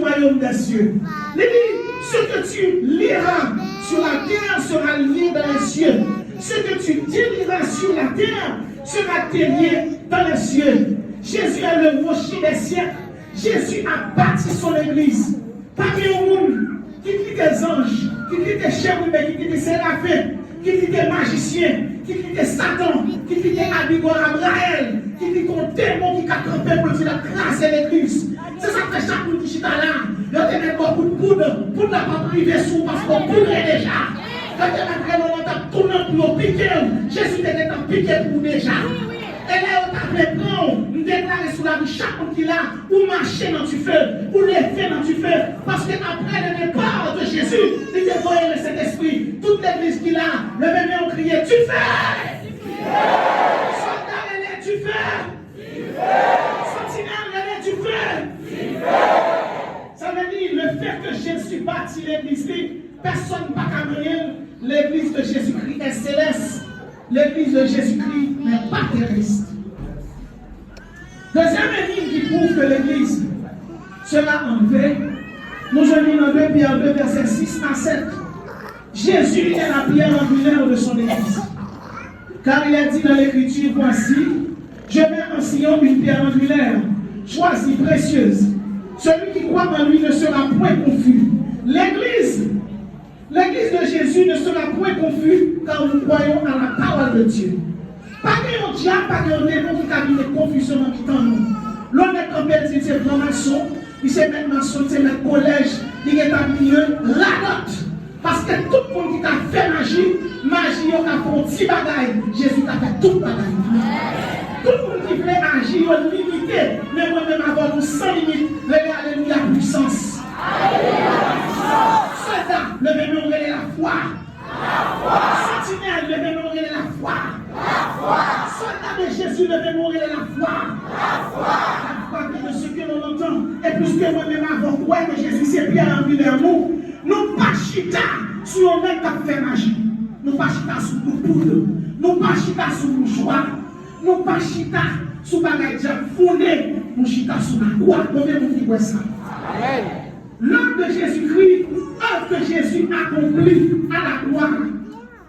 royaume des cieux. Il dit, ce que tu liras sur la terre sera lié dans les cieux. Ce que tu délieras sur la terre sera délié dans les cieux. Jésus est le rocher des siècles. Jésus a bâti son église. Pas de monde qui dit des anges, qui dit des chérubins, qui dit des séraphins, qui dit des magiciens, qui dit des Satan, qui dit des Abigail Abraël, qui dit qu'on démon qui a campé pour dire craser l'église. C'est ça que chaque monde qui est là. Il y a beaucoup de poudre pour ne pas priver sous parce qu'on poudrait déjà. Quand on a tourné pour piquer, Jésus était en piqué pour déjà. Et là, on t'a fait prendre, nous déclarer sur la vie chaque monde qui est là, ou marcher dans du feu, ou lever dans du feu. Parce qu'après le départ de Jésus, il dévoile le Saint-Esprit. Toute l'église qui est là, le même on criait, tu fais! Soldat, relais, tu fais! Sentinelle, relais, tu fais! Ça veut dire, le fait que Jésus bâtit l'église, personne ne peut venir. L'église de Jésus-Christ est céleste. L'église de Jésus-Christ n'est pas terrestre. Deuxième énigme qui prouve que l'église sera enlevée, nous allons dans 2 Pierre 2, versets 6 à 7. Jésus est la pierre angulaire de son église. Car il est dit dans l'écriture, voici, je mets en Sion une pierre angulaire, choisie, précieuse. Celui qui croit en lui ne sera point confus. L'église de Jésus ne sera point confus car nous croyons à la parole de Dieu. Pas de diable, pas de démon qui a mis des confusions dans nous. L'homme est comme elle dit, c'est un maçon, il s'est mettre maçon, il s'est mettre collège, il est habillé la note. Parce que tout le monde qui a fait magie, il a fait un petit bagaille. Jésus a fait tout bagaille. Tout le monde qui voulait agir, il est limité. Mais moi-même, avoir nous sans limite, alléluia, puissance. Soldat, levez-nous la foi. Sentinelle, levez-nous la foi. Soldat de Jésus, levez-nous la foi. La foi de ce que l'on entend. Et puisque moi-même avant quoi que Jésus s'est bien envie vers nous, nous pas chita sur un mec qui fait magie. Nous pas chita sur nos poudres. Nous pas chita sur nos joies. Nous pas chita sur bagaille fondé. Nous chita sur la croix. Combien de vous dites ça? Amen. L'œuvre de Jésus-Christ, œuvre que Jésus accomplit à la gloire.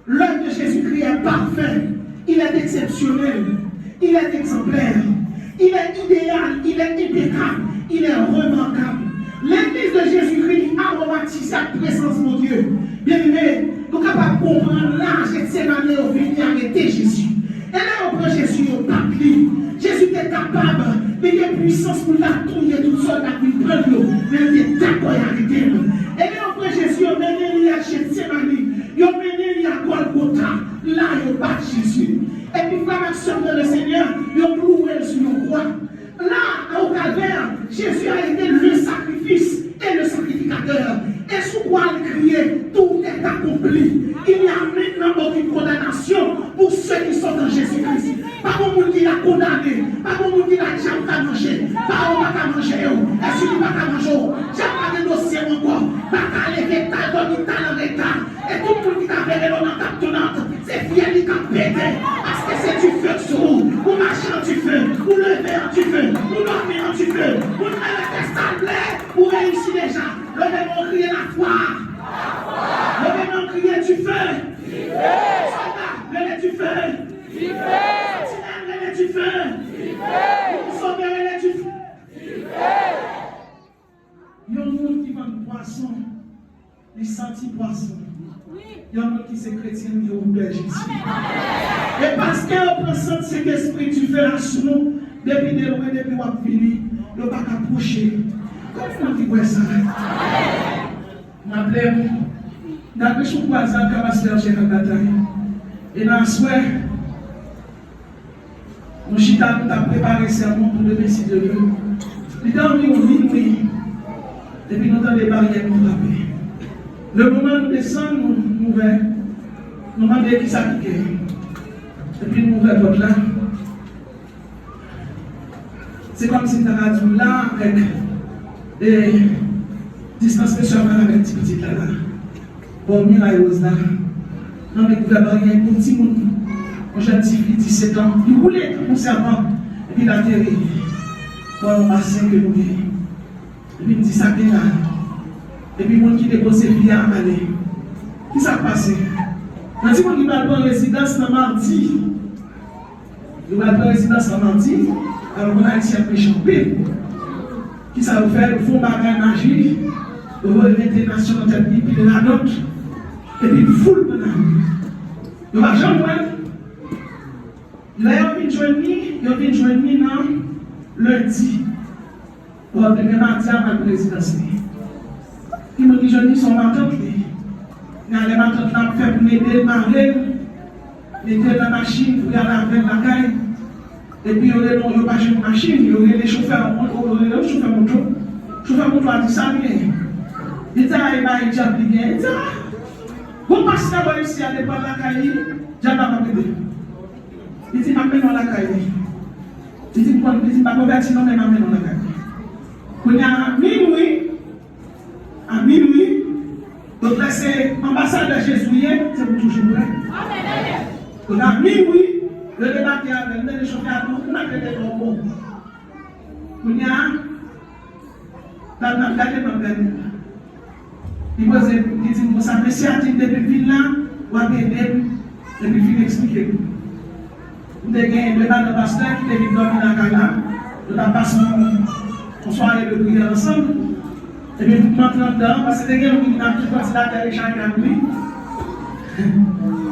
L'œuvre de Jésus-Christ est parfait. Il est exceptionnel. Il est exemplaire. Il est idéal. Il est impeccable. Il est remarquable. L'église de Jésus-Christ aromatise sa présence, mon Dieu. Bien-aimé, nous sommes capables de comprendre là, cette année, on vient arrêter Jésus. Et là, on prend Jésus au papier. Jésus était capable, mais il y a puissance pour la trouiller tout seul, pour prendre l'eau. Mais il est d'accord à arrêter. Et là, on prend Jésus, on mène lui à Gethsémani, on mène lui à Golgotha. Là, on bat Jésus. Et puis, frère et de le Seigneur, on cloué sur le croix. Là, au calvaire, Jésus a été le sacrifice et le sacrificateur. Et sous quoi il criait, tout est accompli. Il n'y a maintenant aucune condamnation pour ceux qui sont dans Jésus-Christ. Pas pour monde qui l'a condamné, pas pour monde qui l'a déjà pas mangé, pas pour pas manger. Est-ce qu'il va pas manger? J'ai pas de dossier encore. Pas qu'à lever ta donne, ta dans l'état. Et tout le monde qui t'a fait dans ta tonnante, c'est fier qui t'a pété. Parce que c'est du feu sur vous. Vous marchez en du feu, vous levez en du feu, vous dormez en du feu, vous avez fait stable, vous réussissez déjà. Le démon crie la foi. Le démon crie du feu. Soldat, relais du feu. Sentinelle, relais du feu. Sauveur, relais du feu. Il y a un monde qui vend poisson, il sentit poisson. Il y a un monde qui s'est chrétien, il y a un berger ici. Et parce qu'on prend cet esprit du feu sur nous, depuis de loin, depuis qu'on a fini, il ne va pas approcher. Comment tu vois ça? M'appelez, d'après son voisin, comme à se faire la bataille. Et dans ce soir, nous avons préparé serment pour le Messie de Dieu. Il a mis au minuit. Depuis nous avons des barrières pour frapper. Le moment où nous descendons, nous ouvrons. Nous demandons qui s'applique. Et puis nous ouvrons votre là. C'est comme si nous avions là avec des distances spéciales avec des petits là. Bon, mirailleuse là. Non, mais vous avez rien pour petit monde. Un jeune fille, 17 ans, il roulait comme un serpent. Et puis il a atterri. Pour un bassin que nous vivons. Et puis il me dit ça bien là. Et puis moi qui dépose vie à aller. Qui s'est passé? On dit qu'on va prendre résidence dans mardi. On va prendre résidence dans mardi. Alors on a ici un peu champé. Qui ça va faire? Il faut bagage magie. On va mettre les nations dans tête puis de la note. Et puis foule pendant. On va jamais voir. Là, il vient joindre lundi. Pour le premier mardi à la présidence. Il me dit, je dis son matin. Il y a les matins qui ont fait pour m'aider le mari, mettre la machine pour aller avec la caille. Et puis, il y aurait pas une machine, il y aurait les chauffeurs moto. Chauffeur moto a dit ça, il dit, il va y appliquer. Il dit, vous passez d'abord ici à l'époque de la caille, j'ai pas m'aider. Il dit, m'amène dans la caille. Il dit, pas convertir, non, mais m'amène dans la caille. Quand il y a à minuit, donc là, c'est l'ambassade de Jésus, c'est pour toujours vrai. Donc à minuit, le débat qui a avec les chauffeurs, on a fait des bonbons. Il y a dans la peine. Il dit, ça me sert depuis là, ou à aider, et puis il explique. Nous avons gagné le débat de pasteur qui est venu dormir dans la caille. Nous avons passé une soirée de prière ensemble. Et puis, vous m'entrez dedans, parce que c'est quelqu'un qui a tout ventilateur et chargé à lui.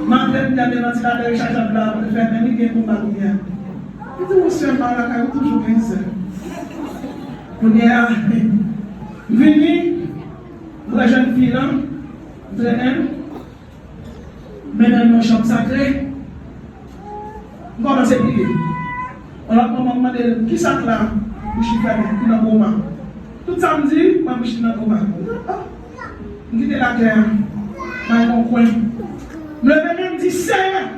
M'entrez dans le ventilateur et chargé à lui, pour faire même quelqu'un pour ma lumière. Et tout, monsieur, je suis toujours bien seul. On est venu, la jeune fille là, traîner, maintenant dans chambre sacrée, on commence à prier. On a demandé qui ça là, où je suis fermé, qui est dans le moment. Tout samedi, je suis dans le combat. Je quitte la terre, dans mon coin. Je me même dit, Seigneur,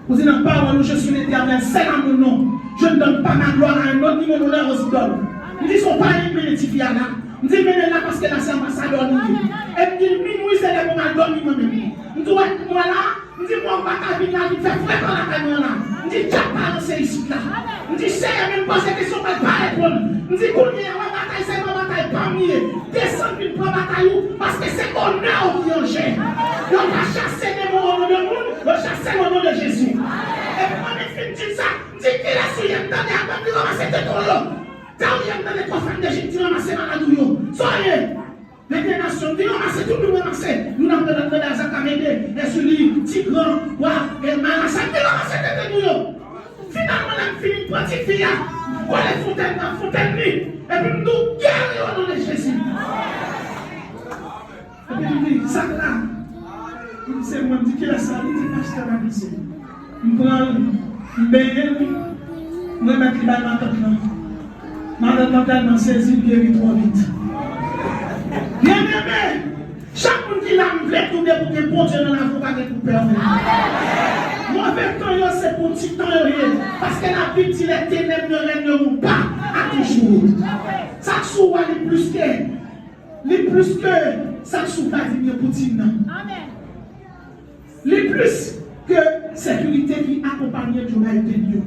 vous dites dans la parole, je suis l'éternel, c'est à mon nom. Je ne donne pas ma gloire à un autre, ni mon honneur aux idoles. Je dis, son pari bénéfique là. Je dis, mais là, parce que là, c'est ambassadeur. Et je dis, minuit, c'est là pour ma donne moi-même. Je dis, moi là, je dis, moi, je ne vais pas venir faire frais dans la caméra là. Je dis, tu as pas lancé ici là. Je dis, Seigneur, même pas cette question, je ne vais pas répondre. Je dis, qu'on y a ma bataille, c'est ma bataille parmi eux. Descendre une prendre bataille parce que c'est honneur qui en gère. On va chasser les mots au nom de monde, on va chasser le nom de Jésus. Et puis, quand je dis ça, je dis qu'il a souillé, je dis, après, il va ramasser tes trolls. Quand il y a des trois femmes d'Égypte, il va ramasser Maladouyo. Soyez. Les nations, ils ramassent tout, nous ramasser. Nous n'avons pas de l'argent à m'aider. Et celui, Tigran, et Marassa, ils ramassent tes trolls. Finalement, on a fini par petite fille. Pour les fontaines, dans fontaine, et puis nous guérir au nom de Jésus. Et puis il dit, ça là, c'est moi qui dis qu'il a ça, il dit, pasteur, ma vie, je prends, je baigner, je vais mettre les balles dans la tête là. Ma tête mentalement saisie, il guérit trop vite. Bien aimé, chaque monde qui l'a voulu tourner pour que bon Dieu ne l'a pas pour permettre. Mauvais temps, c'est pour petit temps, parce que la Bible dit les ténèbres ne régneront pas à toujours. Ça soit les plus que ça soit dit pour Poutine. Les plus que sécurité qui accompagne l'humanité de Dieu.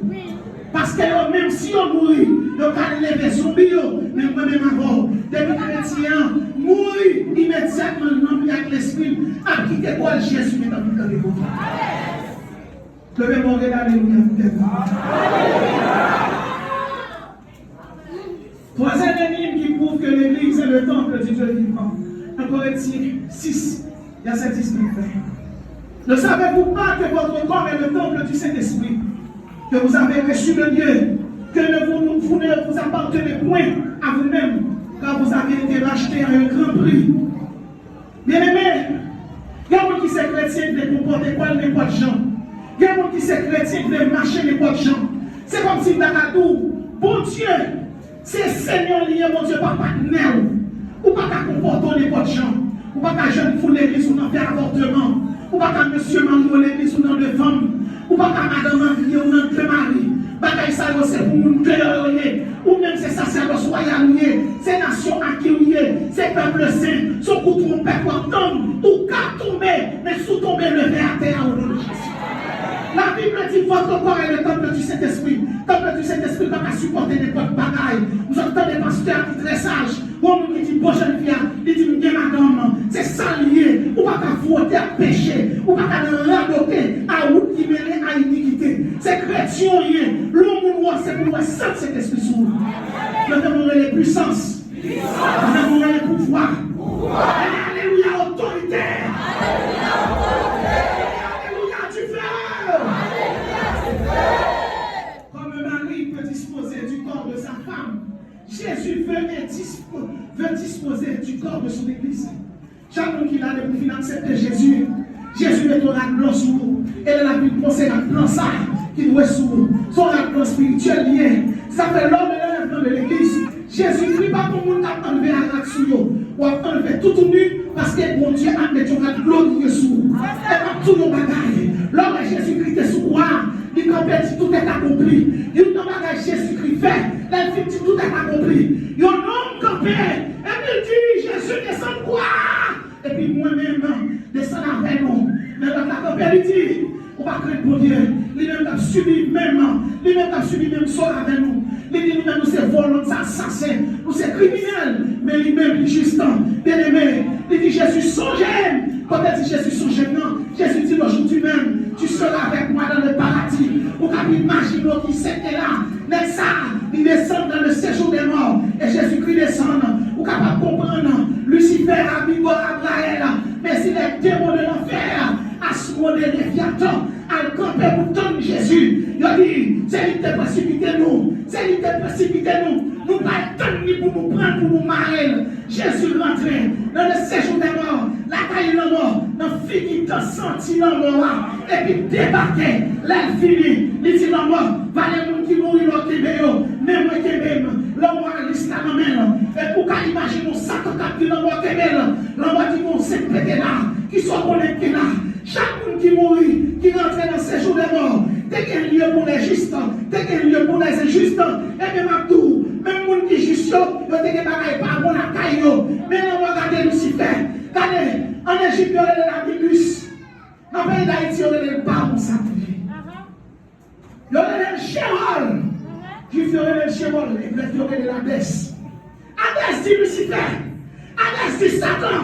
Parce que même si on mourit, on va lever son bio, même moi-même avant, depuis chrétien, mourir immédiatement, non avec l'esprit, à quitter quoi Jésus est dans le monde. Levez mon regard, alléluia. Troisième énigme qui prouve que l'église est le temple du Dieu vivant. En Corinthiens 6, il y a cette histoire. Ne savez-vous pas que votre corps est le temple du Saint-Esprit, que vous avez reçu de Dieu, que vous ne vous appartenez point à vous-même, car vous avez été racheté à un grand prix. Bien-aimés, il y a un qui s'est chrétien de comporter quoi n'importe gens. Il y a un qui s'est chrétien de marcher n'importe gens. C'est comme si Dakadou, bon Dieu, c'est Seigneur lié, mon Dieu, pas partenaire. Ou pas qu'à comporter n'importe gens. Ou pas qu'à jeune foule l'église ou n'en faire avortement. Ou pas qu'à monsieur Mango l'église ou n'en de femme. Ou pas qu'à madame Henri ou n'en de mari. Bagaille ça, c'est pour nous créer. Ou même c'est sacerdoce royal, c'est nation acquis, c'est peuple saint. Son coup trompette ou tombe, ou qu'à tomber, mais sous tomber le verre à terre au nom de Jésus. La Bible dit votre corps est le temple du Saint-Esprit. Le temple du Saint-Esprit ne va pas supporter n'importe bagaille. Nous entendons des pasteurs qui sont très sages. Bon, nous qui disent, bon, jeune fille, ils disent, madame, c'est ça lié. Ou pas qu'à frotter à péché. Ou pas qu'à radoter à route qui mène à iniquité. C'est chrétien lié. L'homme, c'est pour nous, c'est cet esprit sous nous. Nous devons les puissances. Nous devons les pouvoirs. Alléluia, autorité. Alléluia, du feu. Comme Marie peut disposer du corps de sa femme, Jésus veut disposer du corps de son église. Chacun qui a pour financer Jésus, Jésus met un plan sur nous. Et la Bible conseille un plan ça qui doit sur nous. Son plan spirituel lié. Ça fait l'homme et l'enfant de l'église. Jésus ne pas pour nous enlever un acte sur nous. Ou enlever tout nu parce que mon Dieu a mis un glorieux sur nous. Et pas tout nos bagailles. L'homme Jésus-Christ est sous quoi? Il dit tout est accompli. Il dit Jésus-Christ fait. Il dit tout est accompli. Il y a un homme campé. Et il dit Jésus descend quoi? Et puis moi-même, descend avec nous. Mais dans la campé, il dit on va craindre pour Dieu. Lui-même a subi même sort avec nous. Il dit nous-mêmes, nous sommes volants, assassins, nous sommes criminels. Mais lui-même, il est juste bien aimé. Il dit Jésus, songez. Quand il dit Jésus, songez, non. Jésus dit aujourd'hui même, tu seras avec moi dans le paradis. Vous pouvez imaginer qui c'était là. Mais ça, il descend dans le séjour des morts. Et Jésus-Christ descend. Vous pouvez comprendre. Lucifer a mis Abraham. Mais s'il est démon de l'enfer, à ce moment de Léviathan, à le camper pour tendre Jésus. Il a dit, c'est lui qui t'a précipité nous. C'est lui qui t'a précipité nous. Nous ne pas attendre pour nous prendre, pour nous marier. Jésus rentrait dans le séjour des morts. La caille de mort, dans le fini qui senti dans le mort. Et puis débarquer. Là, il finit. Il dit dans le mort, va les gens qui mourent dans le Québec. Même moi qui même. L'homme a l'histoire dans le main. Et pour qu'on imagine, ça qui dans le Québec. L'homme a dit, on s'est pété là. Qui sont connectés là. Chaque monde qui mourit, qui rentre dans le séjour des morts. Dès qu'il y a un lieu pour les justes, dès qu'il y a un lieu pour les injustes, et même à tout, même les gens qui sont justes, ils ont des bagailles par rapport à la caille. Mais on va regarder Lucifer. Regardez, en Égypte, il y a la Bibus. Dans le pays d'Haïti, il y a le baron sacrifié. Il y a le Chéol. Juif, il y a le Chéol. Et puis, il y a la Hadès. Hadès dit Lucifer. Hadès dit Satan.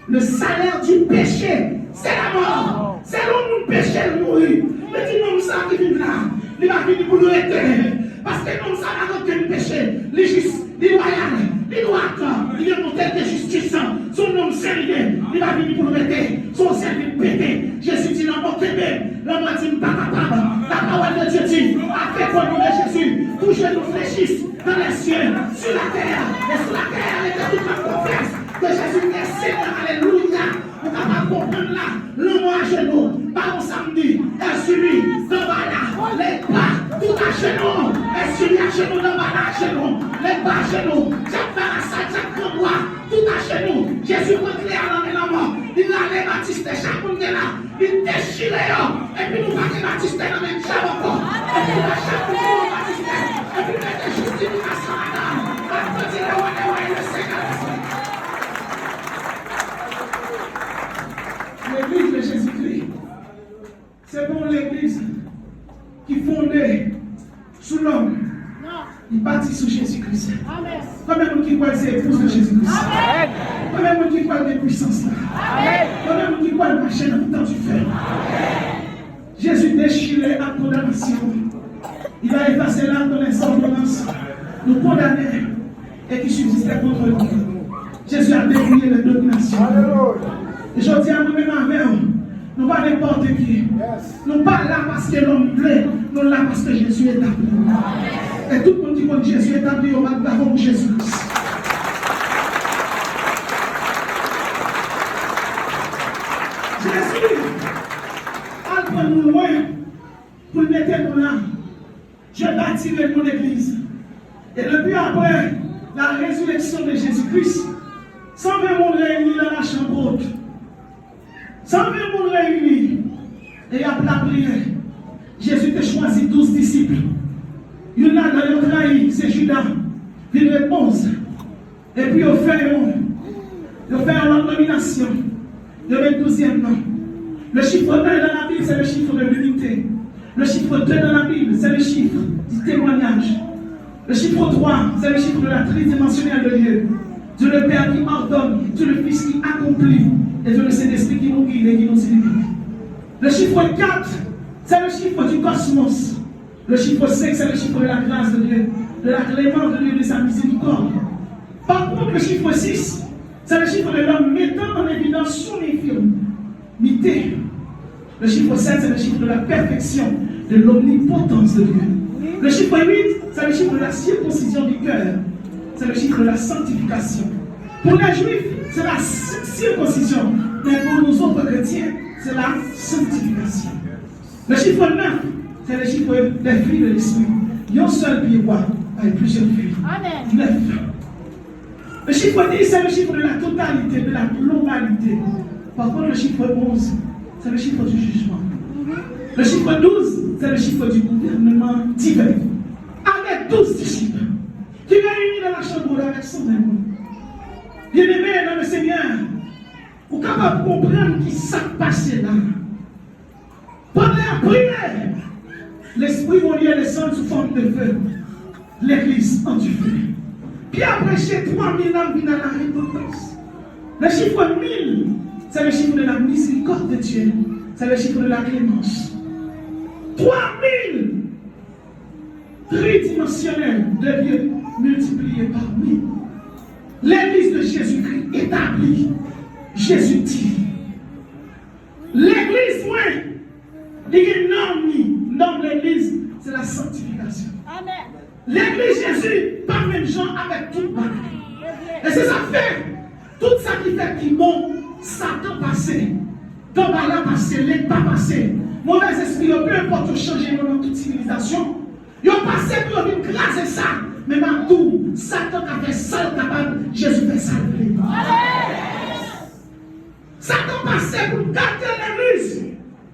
Le salaire du péché, c'est la mort. C'est l'homme qui péché le mourir. Mais dis non, ça qui vient là. Il va venir pour nous aider. Parce que non, ça n'a aucun péché. Les justes, les loyaux, les droits, il y a mon tête de justice. Son nom sérieux, il va venir pour nous aider. Son service pété. Jésus dit non, ok, l'homme a dit pas capable. La parole de Dieu dit, a fait pour nous Jésus. Toujours nous fléchissent dans les cieux, sur la terre. Et sur la terre, avec toute la confiance que Jésus est Seigneur. Alléluia. Vous pouvez comprendre là, l'homme à genoux, par un samedi, est suivi, dans là, les bras, tout à genoux, est suivi à genoux, dans à genoux, les bras à genoux, Jacques Barassa, Jacques Cambois, tout à genoux, Jésus rentré à la mort, il a les baptistes, chaque monde est là, il déchire, et puis nous allons baptiser dans le même jour encore, et puis nous allons chaque monde baptiser, et puis nous allons justification à l'âme, à continuer à le Seigneur. L'église de Jésus-Christ, c'est pour l'église qui fondée sous l'homme. Il bâtit sur Jésus-Christ. Combien de qui croient c'est épouse de Jésus-Christ? Combien de qui croient des puissances là? Combien de qui croient le marché dans le temps du fer? Jésus déchiré à condamnation. Il a effacé l'âme de les ordonnances, nous condamner et qui subsistait contre nous. Jésus a dépouillé les dominations. Et je dis à nous-mêmes avec nous, pas n'importe qui. Nous pas là parce que l'homme plaît, nous là parce que Jésus est établi. Et tout le monde qui dit que Jésus est établi, on va d'abord Jésus-Christ. Jésus, al prend nous loin pour mettre nous là. Je bâtirai mon église. Et depuis après la résurrection de Jésus-Christ, 120 monde réunis dans la chambre haute. 120 monde réunis. Et il y a la prière. Jésus a choisi 12 disciples. Il y en a dans le trahi, c'est Judas. Il répond. Et puis il fait une nomination. Il met le 12e nom. Le chiffre 1 dans la Bible, c'est le chiffre de l'unité. Le chiffre 2 dans la Bible, c'est le chiffre du témoignage. Le chiffre 3, c'est le chiffre de la tridimensionnelle de Dieu. Dieu le Père qui ordonne, Dieu le Fils qui accomplit, et Dieu le Saint-Esprit qui nous guide et qui nous dirige. Le chiffre 4, c'est le chiffre du cosmos. Le chiffre 5, c'est le chiffre de la grâce de Dieu, de la clémence de Dieu, de sa miséricorde. Par contre, le chiffre 6, c'est le chiffre de l'homme mettant en évidence son infirmité. Le chiffre 7, c'est le chiffre de la perfection, de l'omnipotence de Dieu. Le chiffre 8, c'est le chiffre de la circoncision du cœur. C'est le chiffre de la sanctification. Pour les Juifs, c'est la circoncision. Mais pour nous autres chrétiens, c'est la sanctification. Le chiffre 9, c'est le chiffre des fruits de l'esprit. Il y a un seul miroir avec plusieurs fruits. 9. Le chiffre 10, c'est le chiffre de la totalité, de la globalité. Par contre, le chiffre 11, c'est le chiffre du jugement. Le chiffre 12, c'est le chiffre du gouvernement divin. Avec 12 disciples qui réunissent dans la chambre avec son amour. Bien-aimé dans le Seigneur, vous êtes capable de comprendre qui s'est passé là. Pendant la prière, l'Esprit de Dieu descend sous forme de feu. L'église en du feu. Puis après, chez 3000 âmes viennent à la repentance. Le chiffre 1000, c'est le chiffre de la miséricorde de Dieu. C'est le chiffre de la clémence. 3000 tridimensionnels de Dieu multipliés par 1000. L'église de Jésus-Christ établie. Jésus dit. L'église, oui, nom de l'église, c'est la sanctification. Amen. L'église Jésus, pas même gens avec tout le monde. Et c'est ça fait. Tout ça qui fait qui monte, Satan passé. Dans la passé, l'État passé. Mauvais esprit, peu importe changer dans toute civilisation. Ils ont passé pour venir craser ça. Mais maintenant, Satan a fait ça capable, Jésus fait ça. Satan passé pour gâter l'église.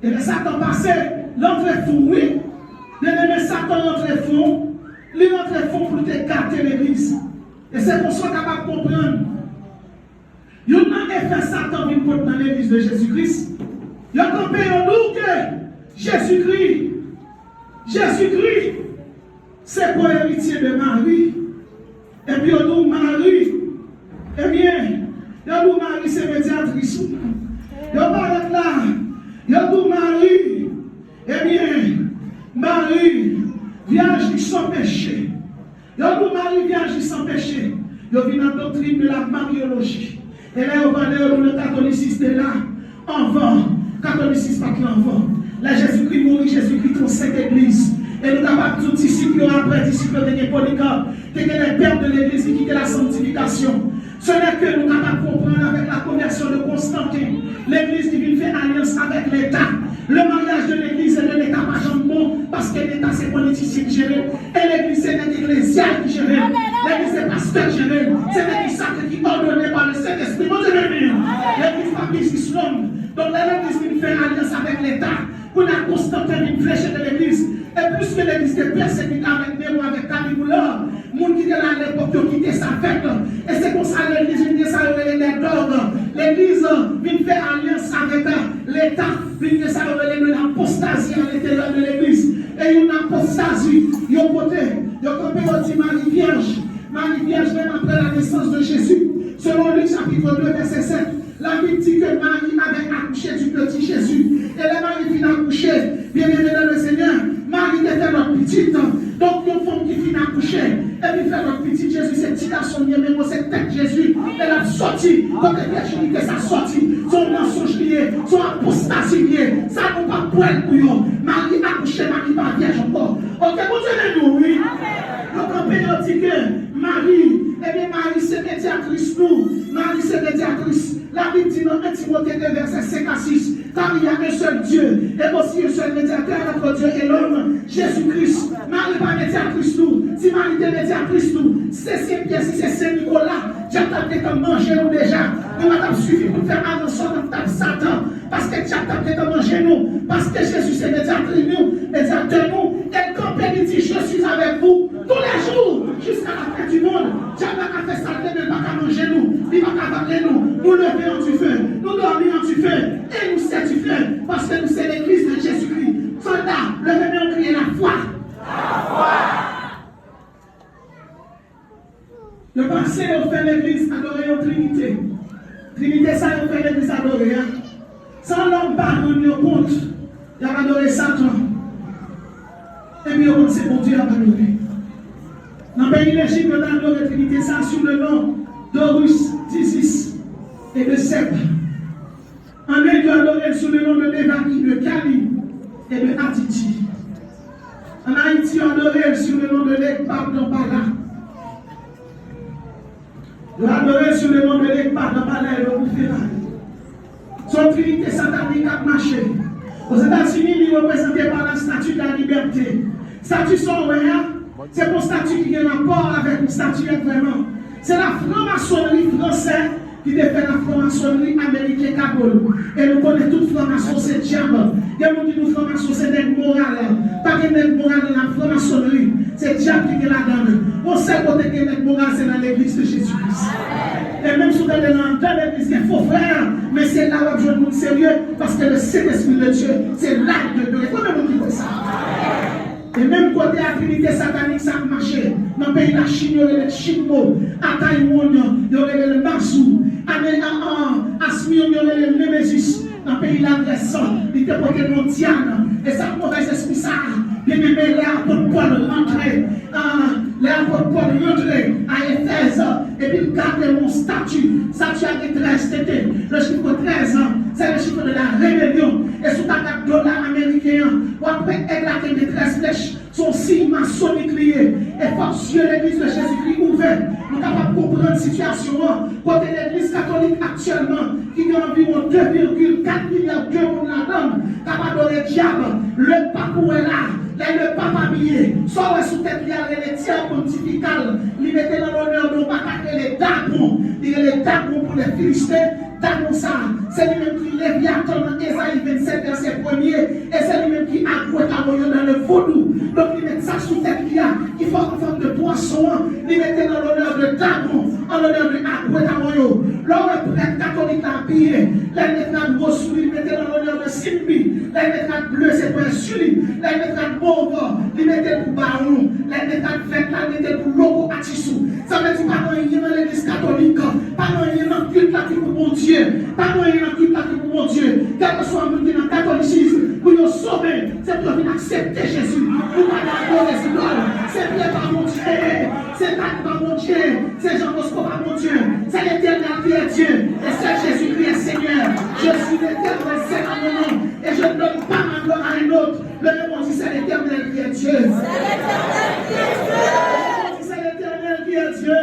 Et bien Satan passé, l'entrée fou, oui. Mais Satan l'entrée fond, l'entrée fond pour te gâter l'église. Et c'est pour ça qu'on capable de comprendre. Il y a un effet Satan qui porte dans l'église de Jésus-Christ. Il y a un nous que Jésus-Christ, c'est pour héritier de Marie. Et puis il nous Marie, eh bien, il nous Marie, c'est médiatrice. Il parle là, il nous Marie, eh bien, Marie, vierge sans péché. Il nous Marie, vierge sans péché. Il vient dans la doctrine de la mariologie. Et là, on va aller où le catholicisme est là, avant, catholicisme pas l'enfant. Là, Jésus-Christ mourit, Jésus-Christ conseille l'église. Et nous avons tous disciples après disciples de Polycarpe, qui est les pères de l'église qui est la sanctification. Ce n'est que nous avons comprendre avec la conversion de Constantin. L'église qui vient faire alliance avec l'État. Le mariage de l'église et de l'État pas jamais bon parce que l'État c'est politicien qui gère. Et l'église c'est l'ecclésial qui gère. L'église c'est pasteur qui gère. C'est l'église sacrée qui est ordonnée par le Saint-Esprit. L'église pas business l'homme. Donc l'église qui fait alliance avec l'État. Pour la Constantin une flèche de l'église. Et plus que l'église est persécutée avec Néron, avec Caligula, les gens qui étaient là à l'époque qui ont quitté sa fête. Et c'est pour ça que l'église vient ça les dogmes. L'église vient faire alliance avec l'État, vient faire ça l'apostasie à l'intérieur de l'église. Et une apostasie, ils ont porté, ils ont campé dit Marie Vierge, même après la naissance de Jésus. Selon Luc chapitre 2, verset 7. La Bible dit que Marie avait accouché du petit Jésus. Et la Marie finit accoucher. Bien aimé dans le Seigneur, Marie était notre petite. Donc, une femme qui finit accoucher. Et puis fait notre petit Jésus, cette petite garçon, mais c'est tête Jésus. Elle a sorti. Quand elle a ça sorti. Son mensonge lié, son apostasie lié. Ça n'a pas poil pour eux. Marie accouché, Marie pas vierge encore. Ok, vous dites nous, oui. Donc, on peut dire que Marie, eh bien, Marie, c'est médiatrice, nous. Marie, c'est médiatrice. La Bible dit dans 1 Timothée 2, verset 5 à 6, car il y a un seul Dieu, et aussi un seul médiateur entre Dieu et l'homme, Jésus-Christ. Marie pas médiatrice nous. Si Marie est médiatrice nous, c'est Saint-Pierre, si c'est Saint-Nicolas, Dieu t'a mangé nous déjà. Nous avons suffi pour faire avancer dans Satan. Parce que Dieu t'a mangé nous. Parce que Jésus c'est médiateur nous. Et quand il dit, je suis avec vous tous les jours, jusqu'à la fin du monde. Dieu n'a pas fait ça, il ne va pas manger nous. Il ne va pas parler nous. Nous lever en du feu. Nous dormir en du feu. Et nous c'est du feu. Parce que nous c'est l'église de Jésus-Christ. Soldat, levez passé, on fait l'église adorer en Trinité. Trinité, ça, on fait l'église adorer. Hein? Sans l'homme pas donner compte, il a adoré Satan. Et puis, on sait bon Dieu a adoré. Dans le pays d'Égypte, on a adoré la Trinité, ça, sous le nom d'Horus, d'Isis et de Seb. En Inde, on a adoré sous le nom de Devaki, de Kali et de Aditi. En Haïti, on a adoré sous le nom de l'Ekpar d'Ambala. On a adoré sous le nom de l'Ekpar d'Ambala et de Boufera. Son trinité satanique a marché. Aux États-Unis, il est représenté par la statue de la liberté. Statue sans rien, c'est pour statue qui a un rapport avec une statue vraiment. C'est la franc-maçonnerie française qui défait la franc-maçonnerie américaine Kaboul. Et nous connaissons toute franc-maçon, c'est diable. Il y a des gens qui nous franc-maçon, c'est des morales. Pas de des morales dans la franc-maçonnerie. C'est diable qui est là-dedans. On sait côté que des morales, c'est dans l'église de Jésus-Christ. Et même si vous êtes dans l'église, il faut frère, mais c'est là où je vous sérieux, parce que le Saint-Esprit de Dieu, c'est l'arc de Dieu. Et comment vous dites ça? Et même côté la Trinité satanique, ça a marché. Dans le pays de la Chine, il y aurait le Chino, à Taïwan, il y aurait le Marsou, à Asmi, il y aurait le Némésis. Dans le pays de la Grèce, il était porté mondial. Et ça, mauvais esprit, ça, bien aimé, les apôtres Paul rentrés. Les apôtres Paul rentrés à Éphèse. Et puis, gardez mon statut. Statut a 13 tétés. Le chiffre 13, c'est le chiffre de la rébellion. Et sous ta $4 américains, ou après éclater des 13 flèches, son signe maçonnique lié. Et force Dieu, l'église de Jésus-Christ ouverte. Nous sommes capables de comprendre la situation. Côté l'église catholique actuellement, qui a environ 2,4 milliards de monde là-dedans, capable de diable, le pape est là. Là, le pape habillé, soit sous tête, il y a les tiers pontificales, il mettait dans l'honneur de les Dagon, il y a les Dagon pour les Philistins, Dagon ça, c'est lui-même qui Léviathan dans Ésaïe 27, verset 1er, et c'est lui-même qui a dans le vaudou. Donc, il met ça sous tête, il faut en forme de poisson, il mettait dans l'honneur de Dagon, en l'honneur de Agouetamoyo. Lors le prêtre catholique l'a habillé, là, il mettra de gros sous, il mettait dans l'honneur de Simbi, là, il mettra de bleu, c'est pour un suli, là, il mettra de il mettait pour baron, il mettait pour fête, il mettait pour logo atissou. Ça veut dire pas rien dans l'église catholique, pas rien dans le culte là qui pour mon Dieu, pas rien dans le culte là qui pour mon Dieu. Quel que soit le monde dans le catholicisme, pour nous sauver, c'est pour nous accepter Jésus. Pour pas adorer les idoles, c'est bien par mon Dieu, c'est pas par mon Dieu, c'est Jean-Bosco par mon Dieu, c'est l'éternel qui est Dieu, et c'est Jésus qui est Seigneur. Je suis l'éternel, c'est à mon nom, et je ne donne pas ma gloire à un autre. Le nom dit c'est l'éternel qui est Dieu. C'est l'éternel qui est Dieu. C'est l'éternel qui est Dieu.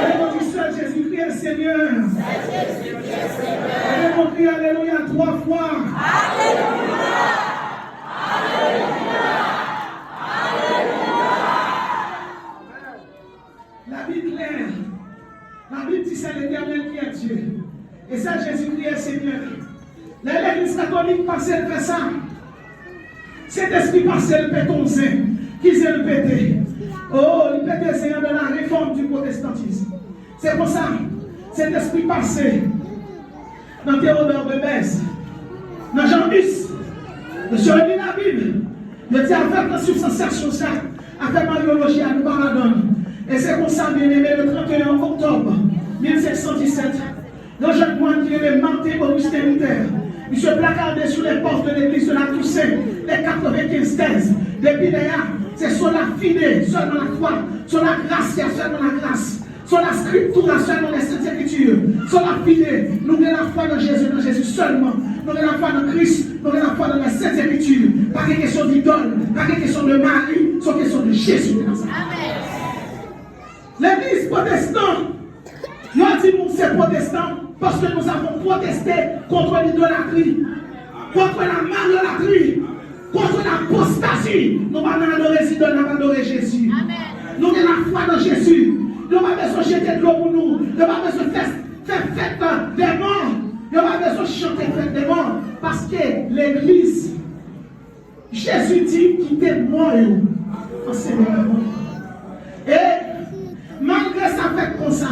Le nom dit seul Jésus-Christ est Seigneur. C'est Jésus qui est Seigneur. Le nom crie Alléluia 3 fois. Alléluia. Alléluia. Alléluia. La Bible est claire. La Bible dit c'est l'éternel qui est Dieu. Et ça Jésus-Christ est Seigneur. L'église catholique passe le fait ça. Cet esprit passe le pétonzé. Qui c'est le pété? Oh, le pété c'est de la réforme du protestantisme. C'est pour ça. Cet esprit passé dans Théodore de Bèze, dans Jean-Hus, je lis la Bible. Je dis avec la substantiation ça, avec Mariologie à nous donne. Et c'est pour ça, bien aimé, le 31 octobre 1717, le jeune moine qui est Martin Augustin Luther. Il se placardait sur les portes de l'église de la Toussaint, les 95 thèses. Depuis là, c'est sur la fide, seulement la foi, sur la grâce, il y a seulement la grâce. Sur la scripture, seulement les Saintes Écritures. Sur la fide, nous avons la foi dans Jésus seulement. Nous avons la foi dans Christ, nous avons la foi dans les Saintes Écritures. Pas de question d'idole, pas de question de Marie, c'est question de Jésus. L'église protestante, nous avons dit que c'est protestant. Parce que nous avons protesté contre l'idolâtrie, contre la malolâtrie, contre l'apostasie. Nous ne pouvons pas adorer Sidon, nous pouvons adorer Jésus. Amen. Nous avons la foi dans Jésus. Nous n'avons pas besoin de jeter de l'eau pour nous. Nous n'avons pas besoin de faire fête des morts. Nous n'avons pas besoin de chanter fête des morts. Parce que l'église, Jésus dit qu'il était mort en ce moment. Et malgré ça fait comme ça,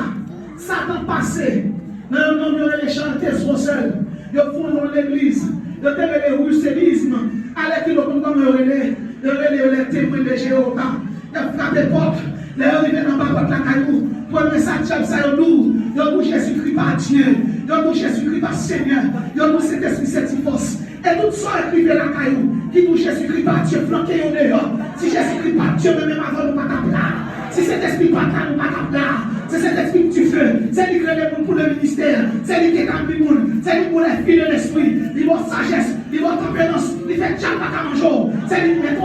Satan passé. Non, non, il y a les chanteurs sont seuls. Ils font dans l'église. Ils ont les russellismes. Allez, qui l'ont comme les témoins de Jéhovah. Ils ont frappé porte. Les arrivés dans ma porte la caillou. Premier sac, ça y nous. Nous Jésus-Christ par Dieu. Nous Jésus-Christ par Seigneur. Nous cet esprit, cette force. Et tout ça écrivait la caillou. Qui nous Jésus-Christ par Dieu, flanqué au dehors. Si Jésus-Christ par Dieu, même avant nous pas ta là. Si cet esprit par ta nous pas ta là. C'est cet esprit que tu fais. C'est lui qui crée les mondes pour le ministère. C'est lui qui est dans le monde. C'est lui pour les filles de l'esprit. Il va sagesse. Il va tempérance. Il fait tchal pas manger. C'est lui qui met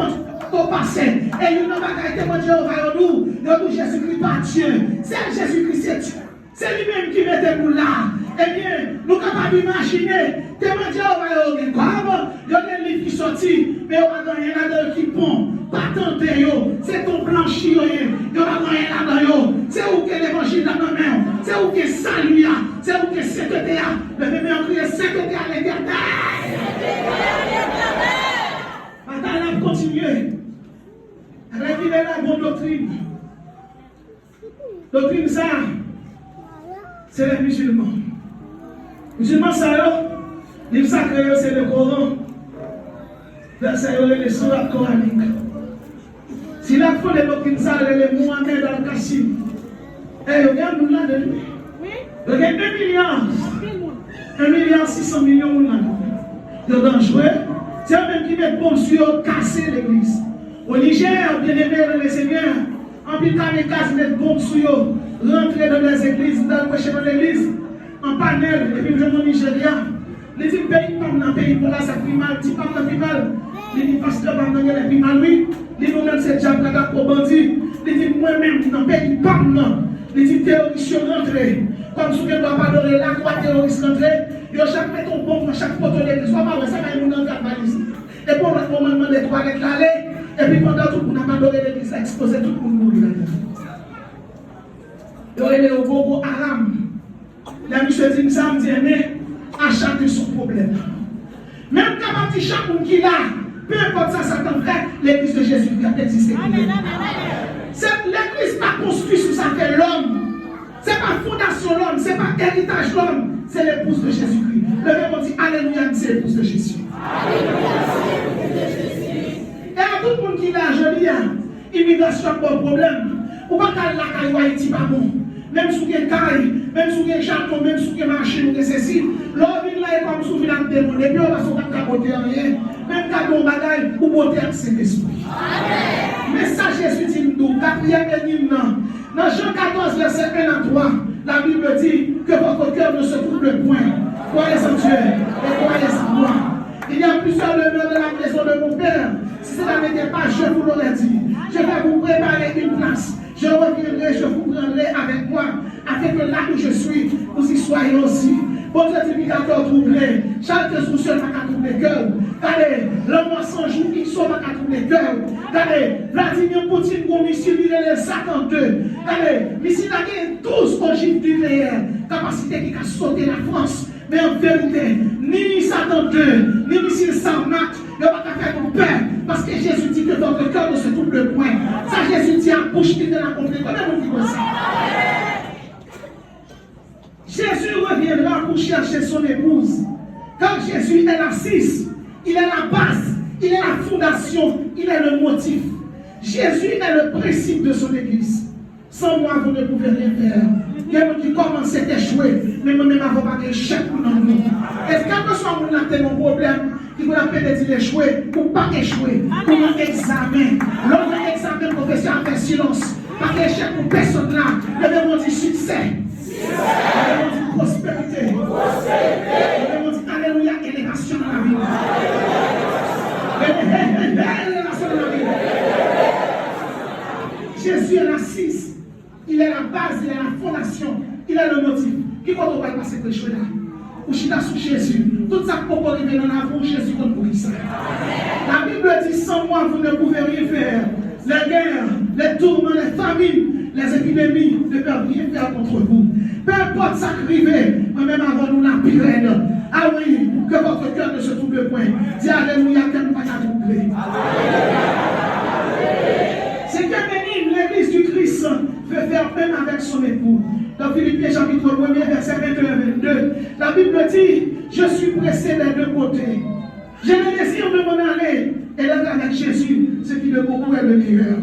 au passé. Et il n'a pas été mon Dieu au nous. Nous Jésus-Christ par Dieu. C'est Jésus-Christ, c'est Dieu. C'est lui-même qui mettait nous là. Eh bien, nous sommes capables d'imaginer. Tellement Dieu va y avoir. Il y a des livres qui sont sortis. Mais on va gagner là-dedans qui pont. Pas tenter, c'est ton blanchi. Il va gagner là-dedans. C'est où que l'évangile là-dedans. C'est où que salut. C'est où que sainteté. Le même on crie sainteté à l'éternel. Maintenant, on va continuer. Révéler la bonne doctrine. Doctrine ça, c'est les musulmans. Musulmans, ça, livre sacré, c'est le Coran. Verset, les sourates coraniques. Si la foi de doctrine, ça, les Mohamed al-Kassim. Et regarde, nous là de lui. Regarde 2 milliards. 1 milliard 600 millions de dangereux. C'est eux-mêmes qui mettent bon sur casser l'église. Au Niger, bien aimé dans les seigneurs, en plus de cases mettre bon sur rentrer dans les églises, dans l'église, en panel, et puis je vais au Nigeria. Les pays comme dans le pays pour la ça fait mal, si pas dans mal, les pasteurs dans le pays mal, oui, les nous-mêmes c'est déjà pour bandit, les moi-même dans le pays comme les terroristes rentrés, comme si on ne doit pas donner la croix terroriste rentrée, ils ont chaque mettre un bon dans chaque poteau de l'église, soit pas ça va nous dans la valise. Et pour le moment des toilettes l'aller, et puis pendant tout le monde a adoré l'église, a exposé tout le monde mourir. Il y aurait les Bobo Haram. La monsieur dit ça, me dit, mais à chacun son problème. Même quand on dit chaque monde qui est là, peu importe ça, ça t'en fait, l'église de Jésus qui a existé. L'église pas construite sous sa fait l'homme. Ce n'est pas fondation l'homme, ce n'est pas héritage l'homme, c'est l'épouse de Jésus-Christ. Le même dit Alléluia, c'est l'épouse de Jésus. Et à tout le monde qui est là, je dis, immigration pas de problème. Ou pas qu'à la caille ou Haïti pas bon. Même si vous avez caille, même si vous avez château, même si vous avez machine, ou ceci, l'homme là est comme si vous avez un démon. Et puis on va se faire capoter rien. Même quand on bagaille, ou beauté avec cet esprit. Mais ça, Jésus dit nous, 4e hymne, dans Jean 14, verset 1 à 3, la Bible dit que votre cœur ne se trouble point. Croyez en Dieu et croyez en moi. Il y a plusieurs demeures de la maison de mon Père. Si cela n'était pas, je vous l'aurais dit. Je vais vous préparer une place. Je reviendrai, je vous prendrai avec moi, afin que là où je suis, vous y soyez aussi. Votre édificateur troublé, chaque jour seul n'a qu'à troubler cœur. Allez, l'homme sans jour, il soit n'a qu'à troubler cœur. Allez, Vladimir Poutine, pour missile, il est les 52. Allez, missile a gagné 12 ogives nucléaires, capacité qui a sauté la France. Mais en vérité, ni Satan 2, ni missile sans match, ne va pas faire ton peur. Parce que Jésus dit que votre cœur ne se trouble point. Ça, Jésus dit à bouche qui te l'a compris. Comment vous dites ça? Jésus reviendra pour chercher son épouse. Quand Jésus est l'assise, il est la base, il est la fondation, il est le motif. Jésus est le principe de son église. Sans moi, vous ne pouvez rien faire. Il y a des gens qui commencent à échouer, mais moi-même, je ne vais pas échec pour nous. Est-ce que soit mon mon problème, qui vous appelle de échouer, ou pas échouer, pour un examen. Lors d'un examen, le professeur a fait silence. Pas d'échec pour personne là. Le même dit succès. Le même dit prospérité. Le même dit alléluia, élévation dans la vie. Élévation dans la vie. Jésus est l'assise. Il est la base, il est la fondation, il est le motif. Qui va pas passer pour échouer là? Ou chita sous Jésus. Tout ça pour qu'on arrive dans la vie, Jésus contre pour ça. La Bible dit sans moi, vous ne pouvez rien faire. Les guerres, les tourments, les famines, les épidémies ne peuvent rien faire contre vous. Peu importe ça qui arrive, moi-même avant nous la pire. Ah oui, que votre cœur ne se trouble point. Dis alléluia, que nous ne pas troubler. C'est que béni l'église du Christ veut faire même avec son époux. Dans Philippiens chapitre 1, verset 21-22, la Bible dit, je suis pressé des deux côtés. J'ai le désir de m'en aller et d'être avec Jésus, ce qui de beaucoup est le meilleur.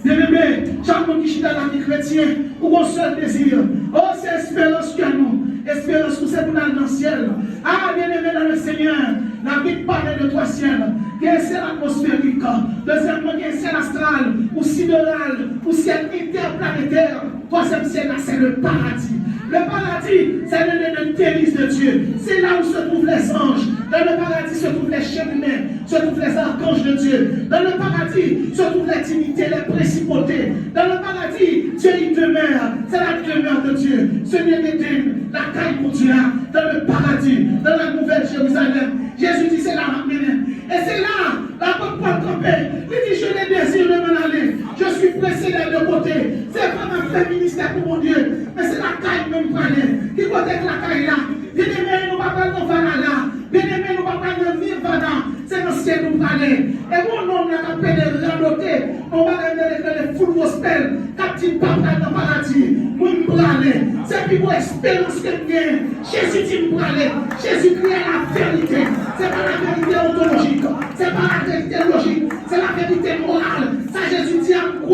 Bien-aimé, chaque monde qui chita dans la vie chrétienne, ou un seul désir. Oh, c'est espérance que nous. Espérance que c'est pour aller dans le ciel. Ah, bien-aimé dans le Seigneur, la Bible parle de trois ciels. Il y a un ciel atmosphérique. Deuxièmement, il y a un ciel astral, ou sidéral, ou ciel interplanétaire. Troisième ciel, là, c'est le paradis. Le paradis, c'est le délice de Dieu. C'est là où se trouvent les anges. Dans le paradis se trouvent les chérubins, se trouvent les archanges de Dieu. Dans le paradis se trouvent les dignités, les principautés. Dans le paradis, Dieu y demeure. C'est la demeure de Dieu. Ce n'est d'Éden, la caille pour Dieu. Dans le paradis, dans la nouvelle Jérusalem. Jésus dit c'est là maintenant. Et c'est là, l'apôtre Paul campé. Il dit je n'ai désir de m'en aller. Je suis pressé des deux côtés. C'est vraiment un ministère pour mon Dieu. Mais c'est la caille même pour aller. Qui côté que la caille là? Bien aimé, nous ne parlons pas de Valhalla. Bien aimé, nous ne parlons pas de Nirvana. C'est dans ce ciel nous parlons. Et mon nom n'a pas de radoter. On va regarder les full gospel. Quand il parle dans le paradis, nous nous parlons. C'est plus pour espérance que nous avons. Jésus dit nous parlons. Jésus crie la vérité. Ce n'est pas la vérité ontologique. Ce n'est pas la vérité logique. C'est la vérité morale. Ça, Jésus dit à nous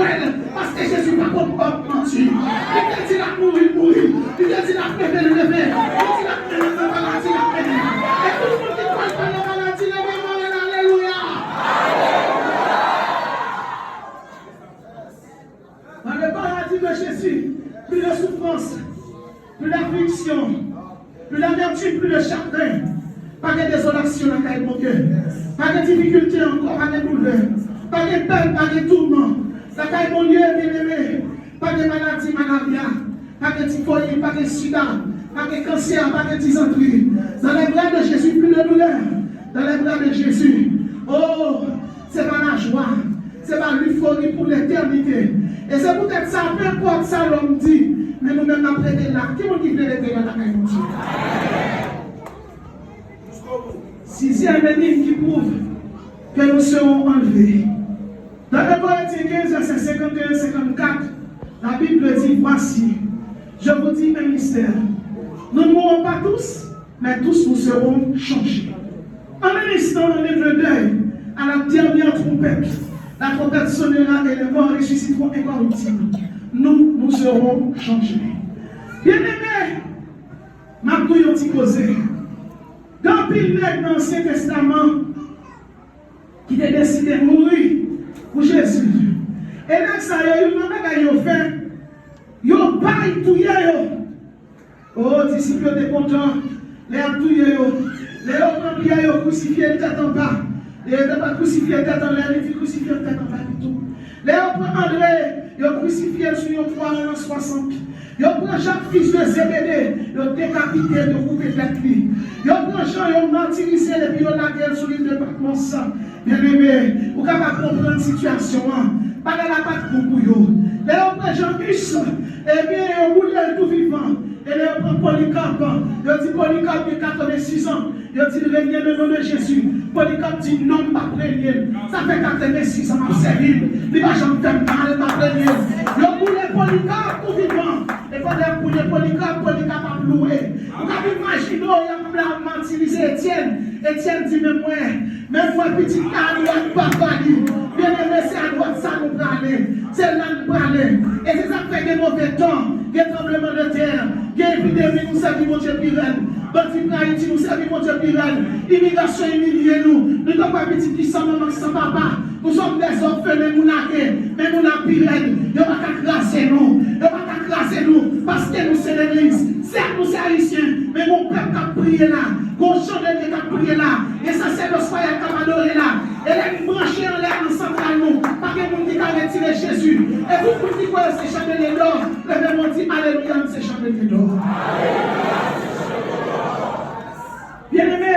parce que Jésus n'a pas menti. Il a dit la mourir. Il a dit la lever. Il a dit la lever la maladie. Et tout le monde qui croit dans la maladie, alléluia. Dans le paradis de Jésus, plus de souffrance, plus d'affliction, plus d'amertume, plus de chagrin. Pas de désolation dans mon cœur. Pas de difficulté encore, pas de douleur. Pas de peine, pas de tourment. La caille mon Dieu bien-aimé. Pas de maladie, malaria. Pas de typhoïde, pas de sida. Pas de cancer, pas de dysenterie. Dans les bras de Jésus, plus de douleur. Dans les bras de Jésus. Oh, c'est pas la joie. C'est pas l'euphorie pour l'éternité. Et c'est peut-être ça, peu importe ça l'homme dit. Mais nous-mêmes, après là, qui nous dit de l'éternité dans la caille mon Dieu? Sixième énigme qui prouve que nous serons enlevés. Dans le Corinthiens 15, verset 51-54, la Bible dit, voici, je vous dis un mystère. Nous ne mourrons pas tous, mais tous nous serons changés. En un instant, on lève le deuil à la dernière trompette. La trompette sonnera et les morts ressusciteront incorruptibles. Nous serons changés. Bien-aimés, ma couille ont-ils causé. Dans l'Ancien Testament, qui a décidé de mourir pour Jésus. Et là, ça y est, il a fait. Il a pas tout. Oh, disciples étaient contents. Les abdouillés, les autres prières, ils crucifié le tête en bas. Ils n'ont pas crucifié le tête en l'air, ils ont crucifié le tête en bas du tout. Les autres André, ils ont crucifié sur une croix en 60. Ils ont pris Jacques, fils de Zébédée, ils ont décapité, ils ont coupé tête lui. Ils ont pris Jean, ils ont martyrisé, et puis ils ont lagué sur l'île de Patmos. Bien aimé, vous pouvez comprendre la situation. Pas de la patte pour vous. Les autres Jean-Bus, eh bien, ils ont roulé tout vivant. Et les autres Polycarpe, ils ont dit Polycarpe de 86 ans. Ils ont dit régner le nom de Jésus. Polycarpe dit non, pas régner. Ça fait 86 ans, ma servile. Il va jamais faire mal, pas régner. Ils ont roulé Polycarpe tout vivant. Et quand ils ont roulé Polycarpe, Polycarpe a loué. Vous avez imaginé, il a martyrisé Étienne. Étienne dit, mais moi, petit à droite, papa dit, bien aimé, c'est à droite, ça nous parle. C'est là nous parle. Et c'est ça qui fait des mauvais temps, des tremblements de terre, des épidémies, nous savons, mon Dieu, pirate. Bandit Haïti, nous savons, mon Dieu, pirate. Immigration humiliée, nous. Nous ne sommes pas petits qui sont maman, qui sont papa. Nous sommes des orphelins, nous naqués, mais nous n'avons pirate. Ils ne vont pas classer nous. Ils ne vont pas classer nous, parce que nous sommes l'église. Certes, nous sommes haïtiens, mais mon peuple qui a prié là. Mon chandelier qui a prié là, et ça c'est le soir qui a adoré là. Elle est branchée en l'air en central nous, parce que nous qui a retiré Jésus. Et vous pouvez dire que c'est chandelier d'or. Le même dit alléluia, c'est chandelier d'or. Bien aimé,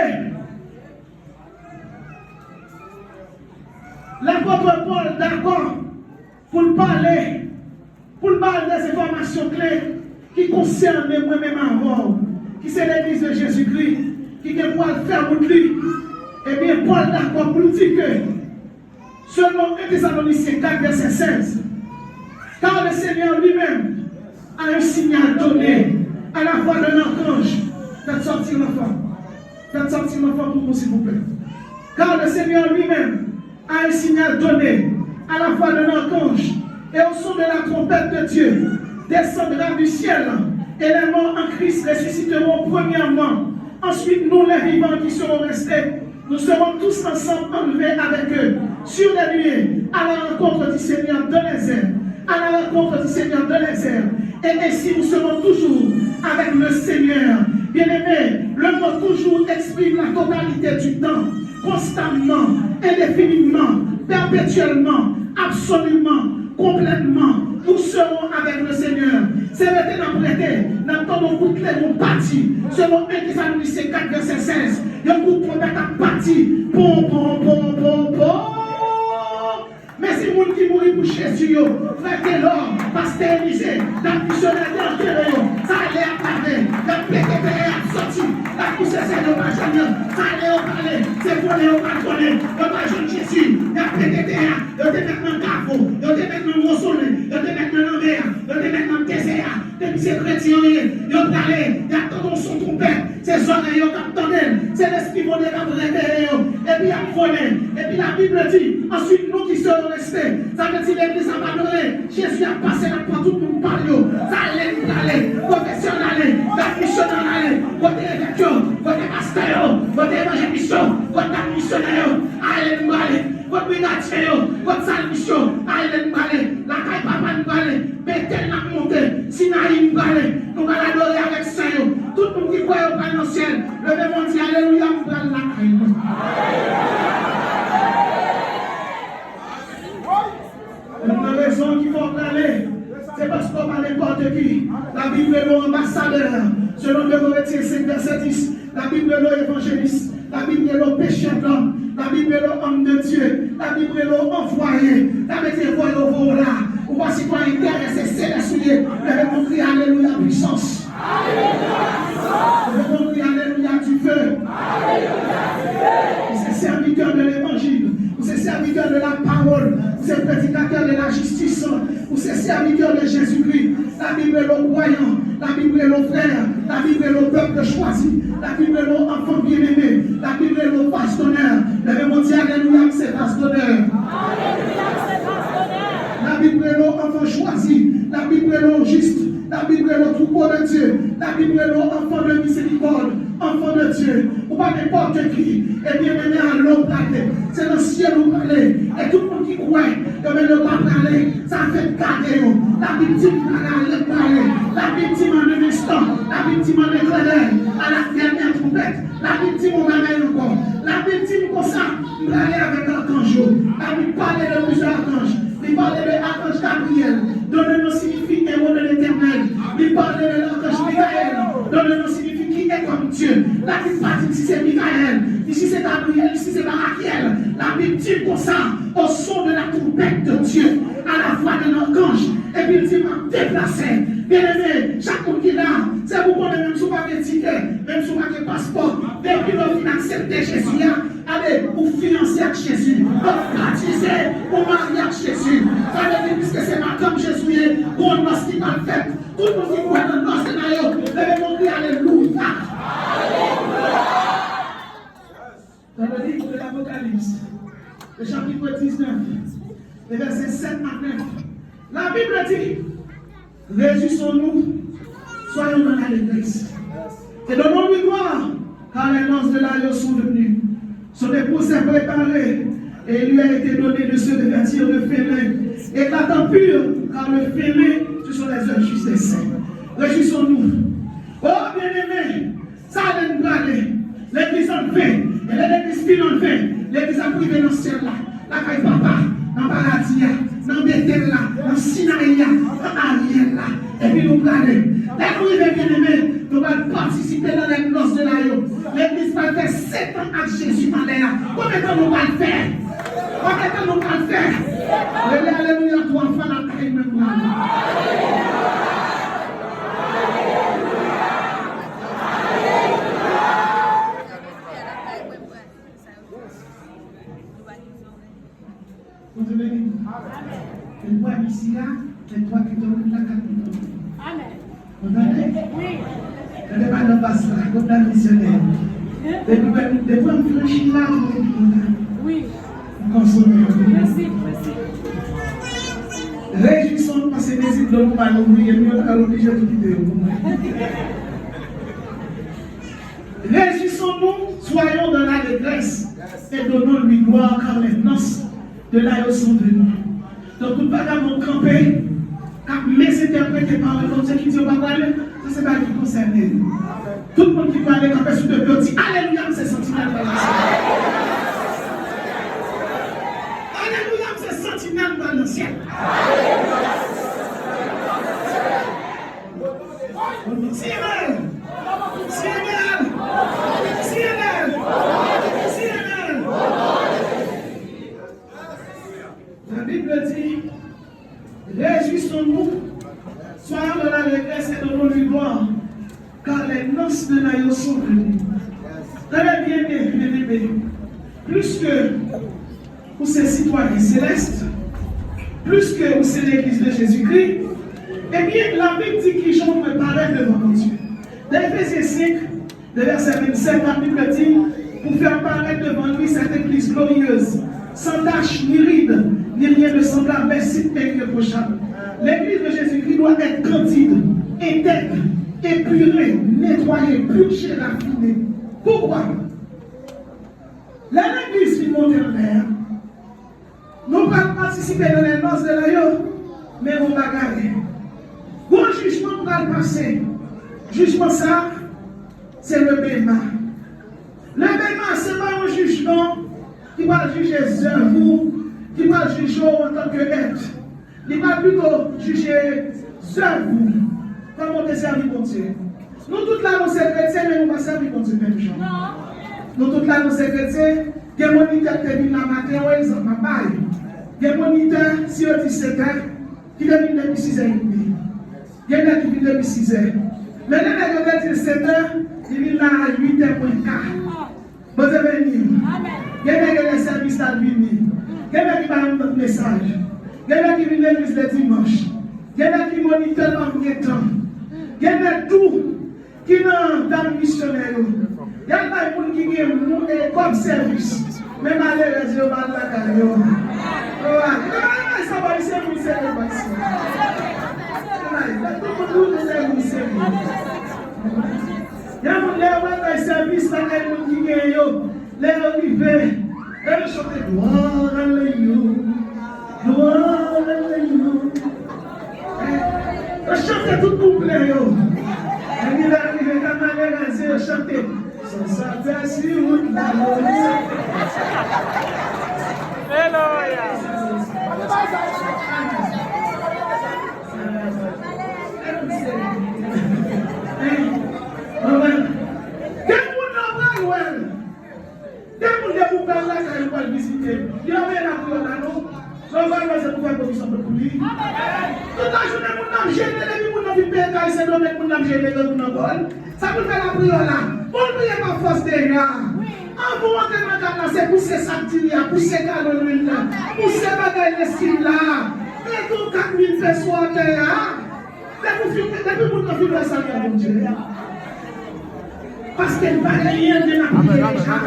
l'apôtre Paul, d'accord, pour parler des informations clés qui concernent moi-même avant, qui c'est l'église de Jésus-Christ. Qui peut faire pour lui. Eh bien, Paul d'accord pour dire que, selon 1 Thessaloniciens 4, verset 16, car le Seigneur lui-même a un signal donné à la voix de l'archange. Faites sortir l'enfant. Faites sortir l'enfant pour vous, s'il vous plaît. Car le Seigneur lui-même a un signal donné à la voix de l'archange et au son de la trompette de Dieu, descendra du ciel, et les morts en Christ ressusciteront premièrement. Ensuite, nous, les vivants qui serons restés, nous serons tous ensemble enlevés avec eux, sur les nuées, à la rencontre du Seigneur dans les airs. À la rencontre du Seigneur dans les airs. Et ainsi, nous serons toujours avec le Seigneur. Bien-aimés, le mot toujours exprime la totalité du temps, constamment, indéfiniment, perpétuellement, absolument, complètement. Nous serons avec le Seigneur. C'est maintenant prêté. Dans ton coup de clé, nous partis. Selon 1 Thessaloniciens 4, verset 16. Le coup de trompette a parti. Bon. Mais si les gens qui mourent pour Jésus, frère Taylor, pasteur Élisée, la missionnaire d'Antéré, ça allait à parler, la PTP a sorti, la poussée c'est le majeur, ça allait au palais, c'est volé au balcon, le majeur Jésus, la PTP, il était maintenant Gavo, il était maintenant Mossolé, il était maintenant Lambert, il était maintenant Tesséa, depuis ces chrétiens, il a parlé, il y a tout son trompette, ses oreilles ont entendu, c'est l'esprit volé qui a révélé, et puis il a volé, et puis la Bible dit, ensuite nous qui serons restés, ça veut dire l'église a abandonné, Jésus a passé la porte, tout le monde parle, ça allait nous aller, professionnel, la missionnaire aller, côté évêque, côté pasteur, côté évangéliste, côté missionnaire, allez nous aller, votre brigadier, votre salmission, allez nous aller, la caille papa nous aller, Bethel n'a monté, Sinaï nous aller, nous allons adorer avec ça, tout le monde qui croit au Père dans le ciel, le même monde dit alléluia, nous allons la caille. La raison qu'il faut parler, c'est parce qu'on parle n'importe qui. La Bible est l'ambassadeur, selon 2 Corinthiens 5, verset 10. La Bible est l'évangéliste, la Bible est le pécheur d'homme, la Bible est l'homme de Dieu, la Bible est l'envoyé, la Bible est l'envoyé là. Ou voici quoi intéressé, c'est les souliers. Levez-moi crier Alléluia puissance. Levez-moi crier Alléluia du feu. Vous êtes serviteur de l'évangile. Vous êtes serviteur de la parole. Vous êtes prédicateur de la justice. Vous êtes serviteur de Jésus-Christ. La Bible est le croyant. La Bible est le frère. La Bible est le peuple choisi. La Bible est l'enfant bien-aimé. La Bible est le vache d'honneur. Levez-moi dire Alléluia, c'est vache d'honneur. La Bible est l'enfant choisi. La Bible est le juste. La Bible est le troupeau de Dieu. La Bible est l'enfant de miséricorde. Enfant de Dieu. Ou pas n'importe qui. Et bien mené à l'eau planté. C'est le ciel où parler. Et tout le monde qui croit. Et bien ne pas parler. Ça fait garder. La Bible dit parler. La Bible dit en un instant. La Bible dit en éclaireur. À la dernière trompette. La Bible dit mon bagage encore. La Bible dit comme ça. Nous allons avec l'archange. La Bible parle de plusieurs archanges. Il parle de l'archange Gabriel. Donne-nous signifie héros de l'éternel. Il parle de l'archange Michael. Donne-nous signifie qui est comme Dieu. La Bible parle ici c'est Michael. Ici c'est Gabriel. Ici c'est Barakiel. La Bible dit comme ça. Au son de la trompette de Dieu. À la voix de l'archange. Et puis il dit m'a déplacé. Bien aimé, chaque monde qui est là, c'est vous connaissez même si vous n'avez pas de ticket, même si vous n'avez pas de passeport. Depuis que vous acceptez Jésus, allez, vous financez avec Jésus, vous baptisez, vous mariez avec Jésus. Ça veut dire, puisque c'est maintenant que Jésus est, qu'on noce qui va le faire. Tout le monde qui croit dans le noce de Nayo, levez-moi crier Alléluia. Dans le livre de l'Apocalypse, le chapitre 19, les versets 7 à 9, la Bible dit, réjouissons-nous, soyons dans l'allégresse. Et donnons-lui gloire, car les noces de l'agneau sont venues. Son épouse est préparée, et il lui a été donné de se revêtir de félin, éclatant pur, car le félin, ce sont les œuvres justes des saints. Réjouissons-nous. Oh bien-aimés, ça allait nous parler. L'église en fait, et l'église file en fait, l'église a privé dans ce ciel-là, la caille papa, dans le paradis, dans Bethel là, dans Sinaï, dans Ariel là, et puis nous parlons. Dès que nous bien-aimés, nous allons participer dans les noces de l'agneau. L'église va faire 7 ans avec Jésus par là. Combien de temps nous allons le faire? Combien de temps nous allons le faire? Alléluia, toi, enfant, la caille même là. Vous devez dire les trois ici là, les trois qui tombent la capitale. Amen. Vous entendez? Oui. Je ne vais pas dans passe là, comme la missionnaire. Des fois, on franchit là, oui. Consommer. Merci, merci. Réjouissons-nous parce que les îles de nous pas l'oublier, nous allons obligé de quitter. Réjouissons-nous, soyons dans l'allégresse et donnons-lui gloire car les noces de l'aïeul sont venues. Donc, nous ne pouvons pas camper, car mes interprétés par le Dieu qui dit on va parler, ça c'est pas qui concerne nous. Tout le monde qui peut aller camper sur le petit, alléluia, c'est sentinelle dans le ciel. Alléluia, c'est sentinelle dans le ciel. CNN! CNN! CNN! CNN! La Bible dit, réjouissons-nous, soyons dans l'allégresse et donnons-lui gloire, car les noces de l'agneau sont venues. Très bien, bien, plus que pour ces citoyens célestes, plus que pour ces l'église de Jésus-Christ, eh bien, la Bible dit qu'ils vont préparer devant Dieu. Dans Éphésiens 5, de verset 27, la Bible dit, pour faire paraître devant lui cette église glorieuse, sans tache, ni ride, ni rien de semblable, mais si irréprochable. L'église de Jésus-Christ doit être candide, intègre, épurée, nettoyée, purgée, raffinée. Pourquoi? L'église qui monte en l'air, nous ne pouvons pas participer dans les noces de l'agneau, mais on va garder. Bon jugement va le passer. Jugement ça, c'est le béma. Le béma, ce n'est pas un jugement qui va juger les œuvres, qui va juger en tant que être. Il va plutôt juger les œuvres. Comment on servi pour Dieu. Nous tous là, nous sommes chrétiens, mais nous ne pas servir pour Dieu même gens. Nous tous là, nous sommes chrétiens. Il y a un moniteur qui est venu la matin, par exemple, ma baille. Il y a un moniteur, si on dit 7 heures, qui est venu depuis 6 h 30. Il y a des qui viennent depuis 6 heures. Maintenant, il y a des 7 heures, il vient à 8 h moins quart. Vous avez venu. Il y a des services à venir. Il y a des qui parlent notre message. Il y a des qui viennent l'église le dimanche. Il y a des qui monitorent en même temps. Il y a des tout qui sont dans le missionnaire. Il y a des qui viennent comme service. Mais malheureusement, il y a des qui viennent. Ça va être service. Il y a des services qui les arrivés, elles chantent gloire à l'agneau, gloire à l'agneau. Elles chantent tout complet. Et il est arrivé quand elles chantent sans savoir si vous l'avez. Visiter. Il y avait la prière là, non? On va faire pour faire commission de police. Toute la journée, mon âme gêne, les gens qui payent, c'est le mec qui gêne, les gens qui ça peut faire la prière là. On ne prier pas force déjà. En vous entrez dans la classe, c'est pousser ça, pousser calories là, pousser bagaille l'estime là. Et tout 4000 personnes à terre. Depuis que vous avez fait ça, mon Dieu. Parce qu'elle ne va rien de la prière déjà.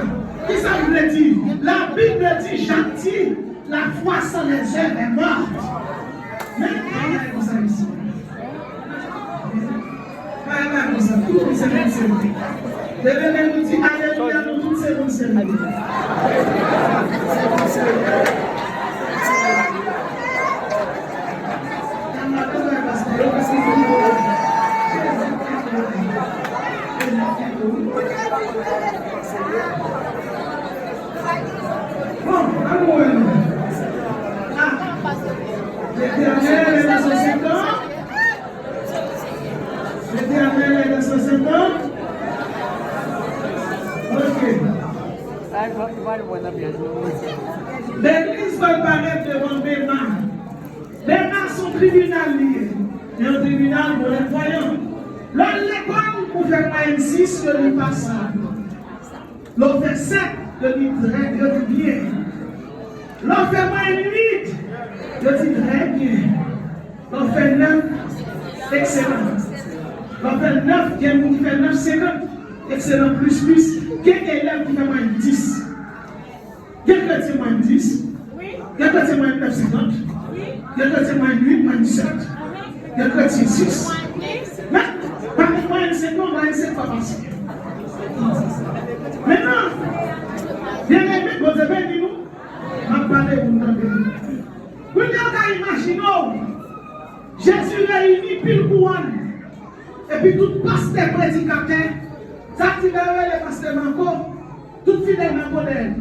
Qu'est-ce que ça veut dire? La Bible dit gentil, la foi sans les œuvres est morte. Mais il y a comme ça ici. Il y a comme ça, tout le monde s'est servi. Devez nous dire alléluia, nous tous serons servis. L'éternel est dans son secteur. L'éternel est dans son secteur. Ok. L'église va paraître devant Béma. Béma sont tribunal liés. Et un tribunal pour les croyants. L'on l'école pour faire moyenne 6 de l'impassable. L'on fait 7 de l'île bien. L'on fait moyenne 8. Je dis très bien. On fait 9, excellent. On fait 9, il y a un qui fait 9, 50. Excellent, plus. Il y a un élève qui fait moins 10. Il y a un qui fait moins 10. Il y a chrétien moyen 9,50. Il y a chrétien moyen 8, moyen 7. Il y a chrétien 6. Mais, par contre, moyen 5 ans, moyen 5 pas passé. Maintenant, bien aimé, vous avez dit nous, on va parler pour nous entendre. Vous avez imaginé, Jésus réunit pile couronne. Et puis tout pasteur prédicateur, ça qui va le pasteur Manco, tout fidèle Manco d'elle.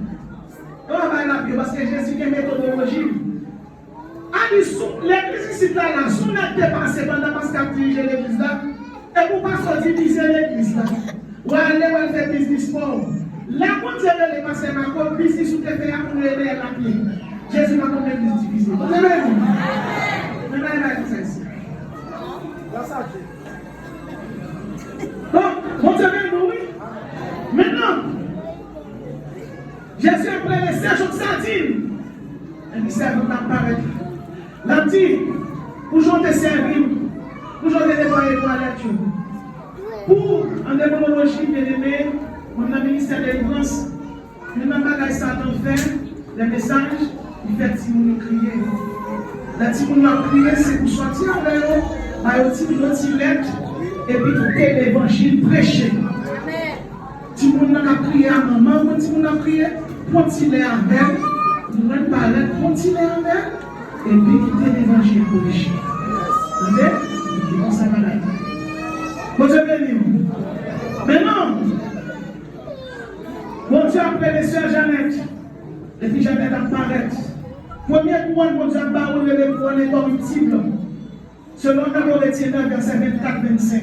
On va la Bible parce que Jésus a une méthodologie. L'église ici là, sous notre dépassé pendant parce qu'elle dirige l'église là, et pour pas sortir diviser l'église là, ou aller ou faire business sport. Là, quand Dieu veut le pasteur Manco, business ou te fait pour aider la vie. Jésus n'a pas l'église divisée. Vous avez vu? Mais là, il va être ça ici. Donc, mon Dieu, oui. Maintenant, Jésus a pris les 7 jours de sardine. Et puis, ça va apparaître. L'a dit, pour j'en te servir, pour j'en te nettoyer pour la lecture. Pour, en démonologie, bien aimé, on a le ministère de délivrance, nous n'avons pas Satan fait, les messages, il fait si nous crier. La petite nous a crié, c'est pour sortir avec eux, à une lettre. Et puis tout est l'évangile prêché. Si vous avez prié à maman, si vous avez prié, continuez avec elle, nous allons parler, continuez avec elle, et puis quittez l'évangile prêché. Vous entendez? C'est comme ça, madame. Bon Dieu béni. Maintenant, bon Dieu appelle les sœurs Jeannette, et puis Jeannette apparaît. Premier couronne, bon Dieu apparaît, le couronne est corruptible. Selon Corinthiens 9, verset 24-25.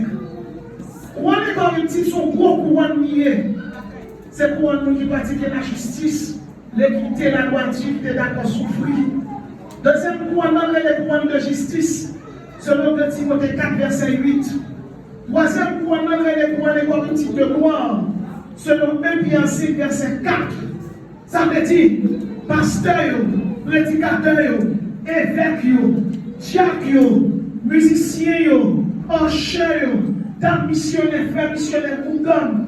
Couronne et corruptible sont gros couronnes liés. C'est couronne qui pratiquent la justice, l'équité, la droiture, qui est d'accord souffrir. Deuxième couronne, les couronnes de justice, selon 2 Timothée 4, verset 8. Troisième couronne, les couronnes corruptibles de gloire, selon 1 Pierre 5, verset 4. Ça veut dire, pasteur, prédicateur, évêque, diacre, musicien, archer, dame missionnaire, frère missionnaire, moudon,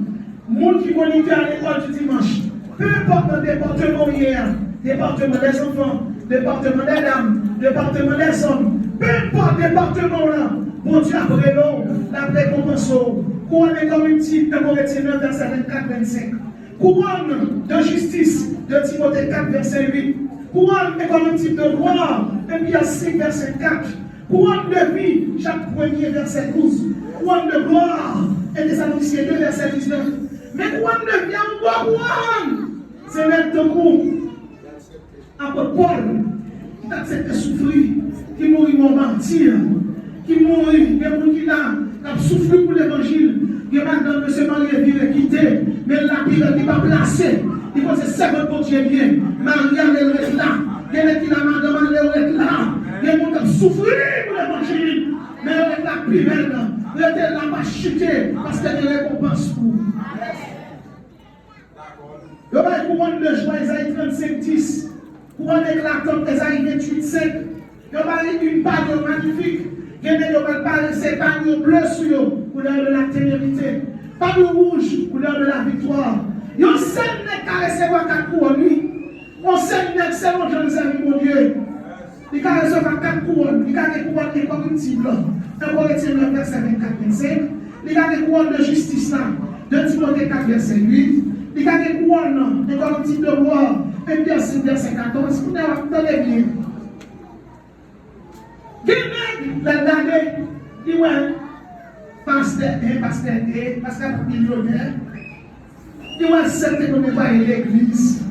monde qui moniteur à l'école du dimanche, peu importe le département hier, département des enfants, département des dames, département des hommes, peu importe le département là, bon Dieu après l'eau, la récompense, couronne est comme une type de Corinthiens 9, verset 24-25, couronne de justice de Timothée 4, verset 8, couronne est comme un type de gloire, 1 Pierre 5, verset 4, couronne de vie, chaque premier verset 12. Couronne de gloire, et Thessaloniciens 2, verset 19. Mais couronne de vie, encore couronne. C'est même de coup. Après Paul, qui accepte de souffrir, qui mourit mon martyr, qui mourit, qui a souffert pour l'évangile, qui est maintenant M. Marie est quitté, mais la Bible n'est pas placée. Il faut que c'est ça que Dieu vient. Maria, elle est là. Elle est là, madame, elle est là. Il y a des gens qui souffrent pour l'évangile, mais elle est la plus belle. Elle est là, pas chuter, parce qu'elle est récompense pour vous. Il y a une couronne de joie, Isaïe 35, 10. Couronne éclatante, Isaïe 28, 5. Il y a une bague magnifique. Il y a une bague, c'est bague bleu sur eux, couleur de la ténérité. Bague rouge, couleur de la victoire. Il y a un seul qui a recevoir 4 couronnes, lui. On sait que c'est mon Jean-Zéry, mon Dieu. Il a recevoir 4 couronnes. Il a des couronnes incorruptibles. Un Corinthiens 9, verset 24-25. Il a des couronnes de justice là. 2 Timothée 4, verset 8. Il a des couronnes incorruptibles de gloire. 1 Pierre 5, verset 14. Vous entendez bien. Quelqu'un l'a regardé. Il dit ouais, pasteur millionnaire. Il dit ouais, c'est que nous pas l'église.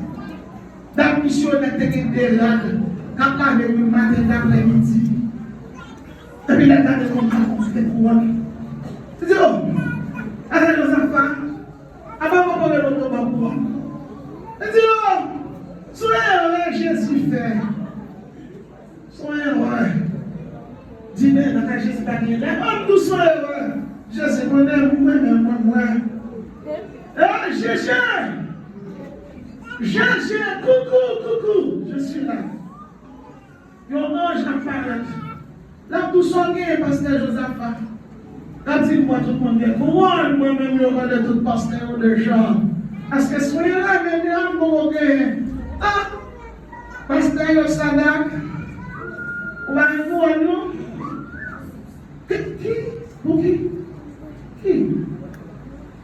La mission est des rades. Quand on a le matin d'après-midi, et puis il a gardé comme ça, on se fait couronne. C'est dit, oh, avec nos enfants, avant qu'on parle de l'autre couronne. C'est dit, oh, soyez heureux, Jésus fait. Soyez heureux. Dîner dans la Jésus t'a dit, oh, nous soyons heureux. Jésus connaît moi. Jésus! Jésus, coucou, je suis là. Yon ange apparaît. Là, tout sonné, pasteur Joseph. Quand il voit tout le monde dire, couronne, moi-même, je connais tout pasteur de gens. Parce que soyez là, mais on va gagner. Ah! Pasteur Yosadak, ou va nous à nous? Qui? Pour qui? Qui?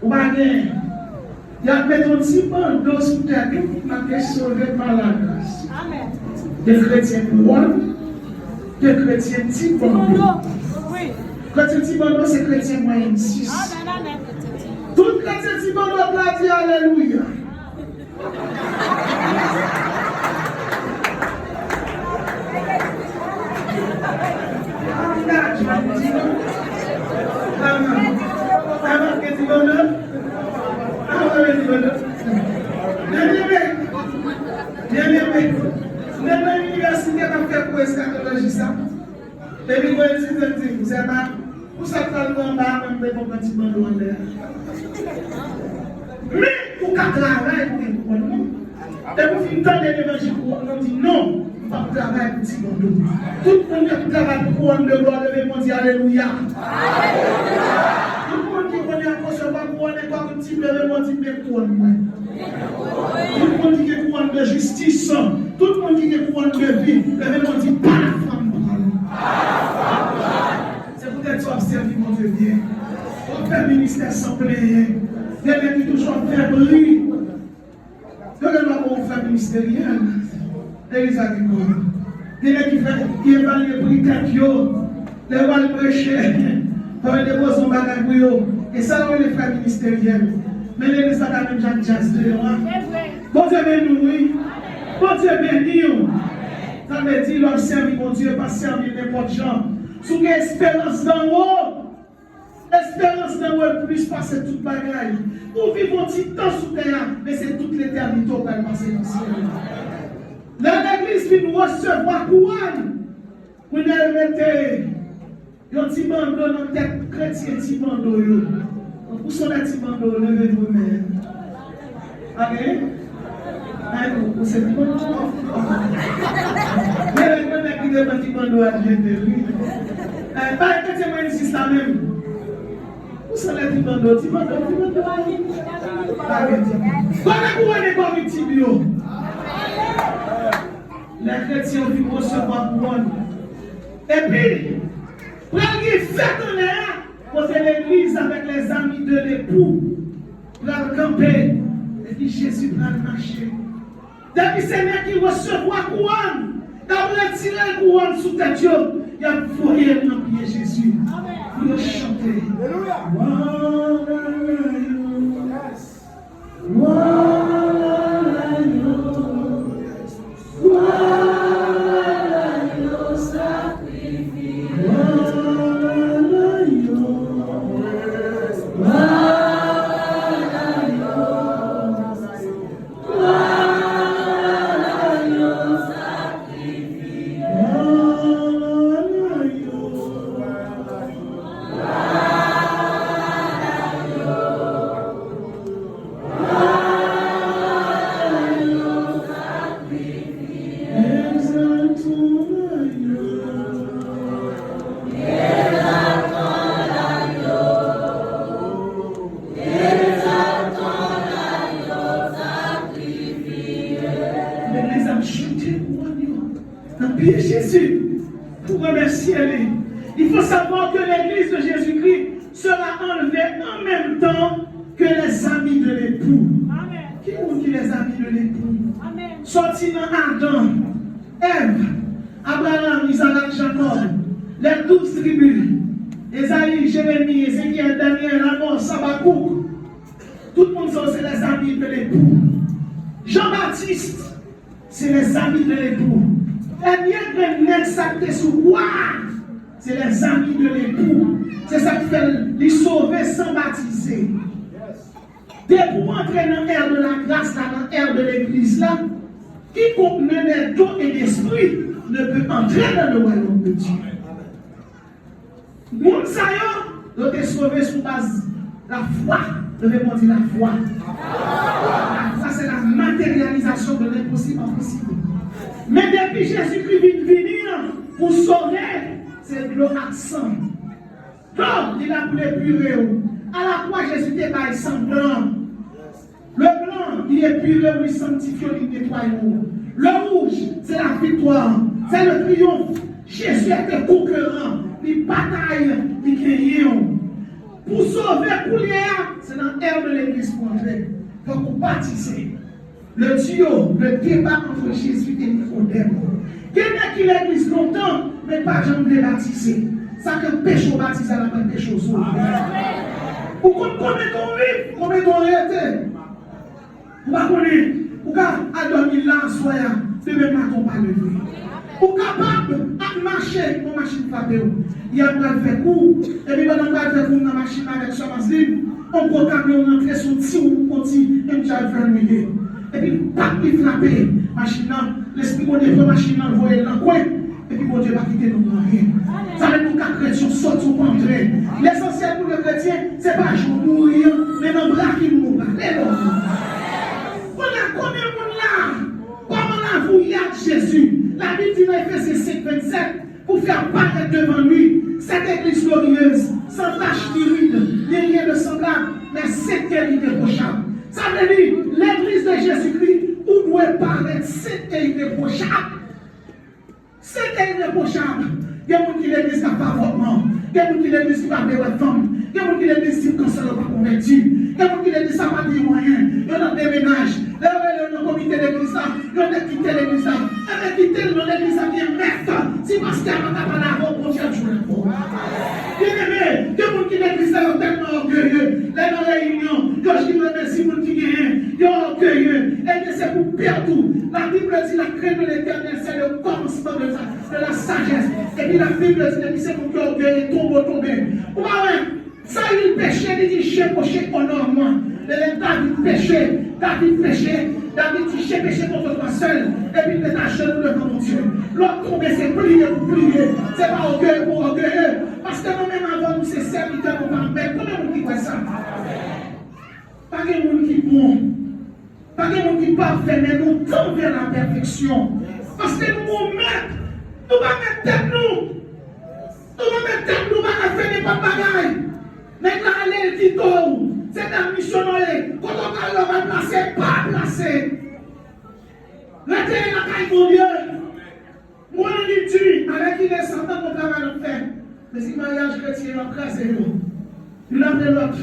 Ou va gagner? Il y a peut-être un petit bandeau sous terre qui m'a été sauvé par la grâce. Amen. Des chrétiens couronnes, des chrétiens petits bandeaux. Oui. Chrétien petit bandeau, c'est chrétien moyen 6. Amen. Tout chrétien petit bandeau doit dire Alléluia. Bien-aimé, même l'université a fait pour eschatologie ça. Et puis, c'est pas pour ça que nous avons un petit bandeau en l'air. Mais pour qu'un travail pour nous, et pour finir de l'évangile, on dit non, pas pour travail pour petit bandeau. Tout le monde qui travaille pour couronne de gloire devait dire Alléluia. Tout le monde qui connaît encore ce pas couronne et pas petit devait dire couronne. Tout le monde qui est couronne de justice, tout le monde qui est couronne de vie, devait dire pas la femme. C'est peut-être soit observé mon Dieu bien. On fait ministère sans plaire. Il y a qui toujours fait bruit. Donnez-moi pour faire ministériel. Élisa qui court. Il y a qui évalue le prix Catio. Les va le prêcher. Pour les déposer son bagage pour eux. Et ça, on les fait ministériel. Mais l'église a quand même Jean Jazz de bon Dieu béni, oui. Bon Dieu béni. Ça veut dire leur servir mon Dieu, pas servir n'importe gens. Sous espérance d'en haut. Espérance d'en haut plus passer toute bagaille. Nous vivons un petit temps sous terre, mais c'est toute l'éternité qui va passer dans le ciel. Dans l'église, nous recevoir couronne. Vous nous mettez un petit bandeau dans la tête chrétien, petit bandeau. Où sont les petits bandeaux? Levez-vous, mais. Amen. Vous savez pas? Mais les gens qui ont petit bandeau à Dieu, pas que c'est moi ici, ça même. Où sont les petits bandeaux? Petit bandeau, petit bandeau. Comment vous voyez comme un petit bio? Les chrétiens vont recevoir couronne. Et puis, pour aller faire dans l'air, poser l'église avec les amis de l'époux, pour aller camper, et puis Jésus va marcher. Depuis Seigneur qui recevoir couronne, quand vous retirez le couronne sous ta Dieu, il y a foyer dans pied Jésus. Pour chanter. Alléluia. Jésus, pour remercier lui. Il faut savoir que l'église de Jésus-Christ sera enlevée en même temps que les amis de l'époux. Qui ont dit les amis de l'époux? Sortis dans Adam, Ève, Abraham, Isaac, Jacob, les 12 tribus, Esaïe, Jérémie, Ézéchiel, Daniel, Amos, Habakkuk. Tout le monde c'est les amis de l'époux. Jean-Baptiste, c'est les amis de l'époux. Et bien que net s'acte sous quoi? C'est les amis de l'époux. C'est ça qui fait les sauver sans baptiser. Dès pour entrer dans l'ère de la grâce, dans l'ère de l'église là, quiconque menait d'eau et d'esprit ne peut entrer dans le royaume de Dieu. Moun sayon doit être sauvé sous base la foi. Devez moi dire la foi. La foi c'est la matérialisation de l'impossible en possible. Mais depuis Jésus-Christ vient venir pour sauver, c'est l'eau à sang. Donc, il a voulu purer. À la fois, Jésus était par sang blanc. Le blanc, il est puré, il sanctifie, il nettoie. Le rouge, c'est la victoire. C'est le triomphe. Jésus était conquérant. Il bataille, il gagne. Pour sauver pour l'hier, c'est dans l'air de l'église pour entrer. Il faut qu'on bâtisse. Le duo, le débat entre Jésus et Nicodème. Quelqu'un qui l'église longtemps, mais pas jamais de baptiser. Ça que péché au baptisé, la pas péché au sauvé. Pour qu'on connaisse ton vie, combien ton réalité. Vous ne connaissez pas, à dormir là, soya, de même pas ton pas levé. Ou capable de marcher, mon machine frappée. Il y a un faire cours, et puis pendant qu'on fait cours dans la machine avec chômage libre, on peut camion rentrer sur petit ou petit, et puis faire nuit. Et puis, pas de frapper, machine, l'esprit qu'on est machine, voyez dans le coin, et puis bon Dieu va quitter nous dans rien. Ça veut dire que les chrétiens sortent ou pas entrer. L'essentiel pour le chrétien, ce n'est pas juste mourir, mais dans le bras qui nous Alléluia. On a combien de monde là? Comment on a voulu Jésus? La Bible dit dans Ephésiens 5, 27, pour faire paraître devant lui cette église glorieuse, sans tache ni ride, ni rien de semblable, mais cette irréprochable. Ça veut dire, l'église de Jésus-Christ, où doit paraître cette irréprochable. C'est irréprochable. Il y a des gens qui l'église n'a pas avortement. Il y a des gens qui l'église qui n'a pas de femme. Il y a des gens qui l'église qui ne pas converti. Il y a des gens qui l'église n'a pas de moyens. Il y a des déménages. Il y a des comité d'église là. Il y a des quitté l'église là. Il y a des quitté l'église là qui est maître. C'est parce qu'il n'y a pas la robe pour faire jouer le corps. Bien-aimé, il y a des gens qui l'église là sont tellement orgueilleux. Là dans la réunion, il y a des gens qui remercient les gens qui gagnent. Ils sont orgueilleux. Et c'est pour perdre tout. La Bible dit la crainte de l'éternel, c'est le commencement de la sagesse. Et puis la Bible dit, c'est pour que l'orgueil tombe. Ouais, ça il péchait, il dit, chef, honore moi. David péchait, David dit, j'ai péché contre toi seul. Et puis il est à genoux devant mon Dieu. L'autre tombe, c'est plier pour plier. C'est pas orgueil pour orgueilleux. Parce que nous-mêmes avant nous, c'est serviteurs pour pas mettre. Combien de monde qui voit ça? Pas de monde qui est bon. Pas de monde qui est parfait, mais nous tendons vers la perfection. Parce que nous allons mettre tête nous. Nous allons mettre tête nous, nous allons faire des bagailles. Mais quand elle dit tout, c'est un missionnaire. Quand on va placer, pas placer. La terre est la caille, mon Dieu. Moi, je dis, avec qui descend, on travaille en fait. Mais si le mariage chrétien, on crase nous. L'une après l'autre.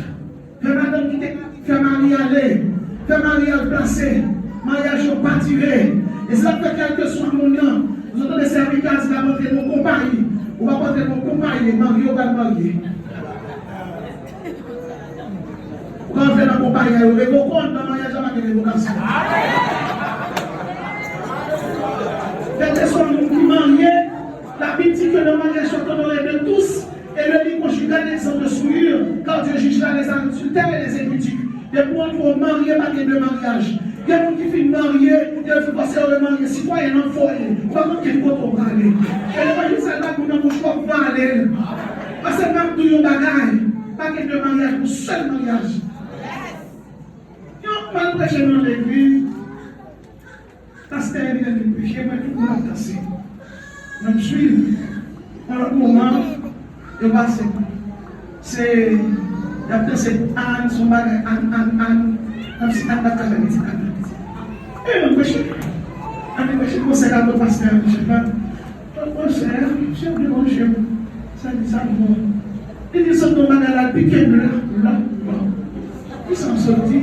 Fait madame qui fait mariage aller. Fait mariage placé. Mariage pas tiré. Et ça fait quelque soit mon nom. Vous entendez serviteurs, c'est la montée de mon compagnie. On va porter mon compagnie, marié ou pas marié. Quand on fait la compagnie, on va vous compte dans le mariage avec les vocations. Quel soit mon qui marié, la Bible dit que le mariage soit honoré de tous. Et le livre conjugal l'exemple de souillure, quand Dieu jugera les adultères et les impudiques. Des points pour marier, pas de mariage. Il y a des gens qui finissent mariés, il y a des gens qui passent à marier, citoyen dans le foyer. Pas contre quel côté on va aller. Et l'évangile, c'est là qu'on a mon choix pour aller. Parce que même tout le bagaille, pas de mariage, pour seul mariage. On va prêcher dans l'église. Pasteur, il a dit péché, mais tout le monde a cassé. Même suivre. Dans le moment, je passe. C'est. D'après c'est Anne, son bagage, Anne, comme si Anne n'a pas jamais dit. Et on péché. On péché, conseil à notre pasteur, je ne sais pas. Ton conseil, j'ai oublié mon chien. Ça dit ça, bon. Il dit ça, ton bagage, il piqué là. Ils sont sortis.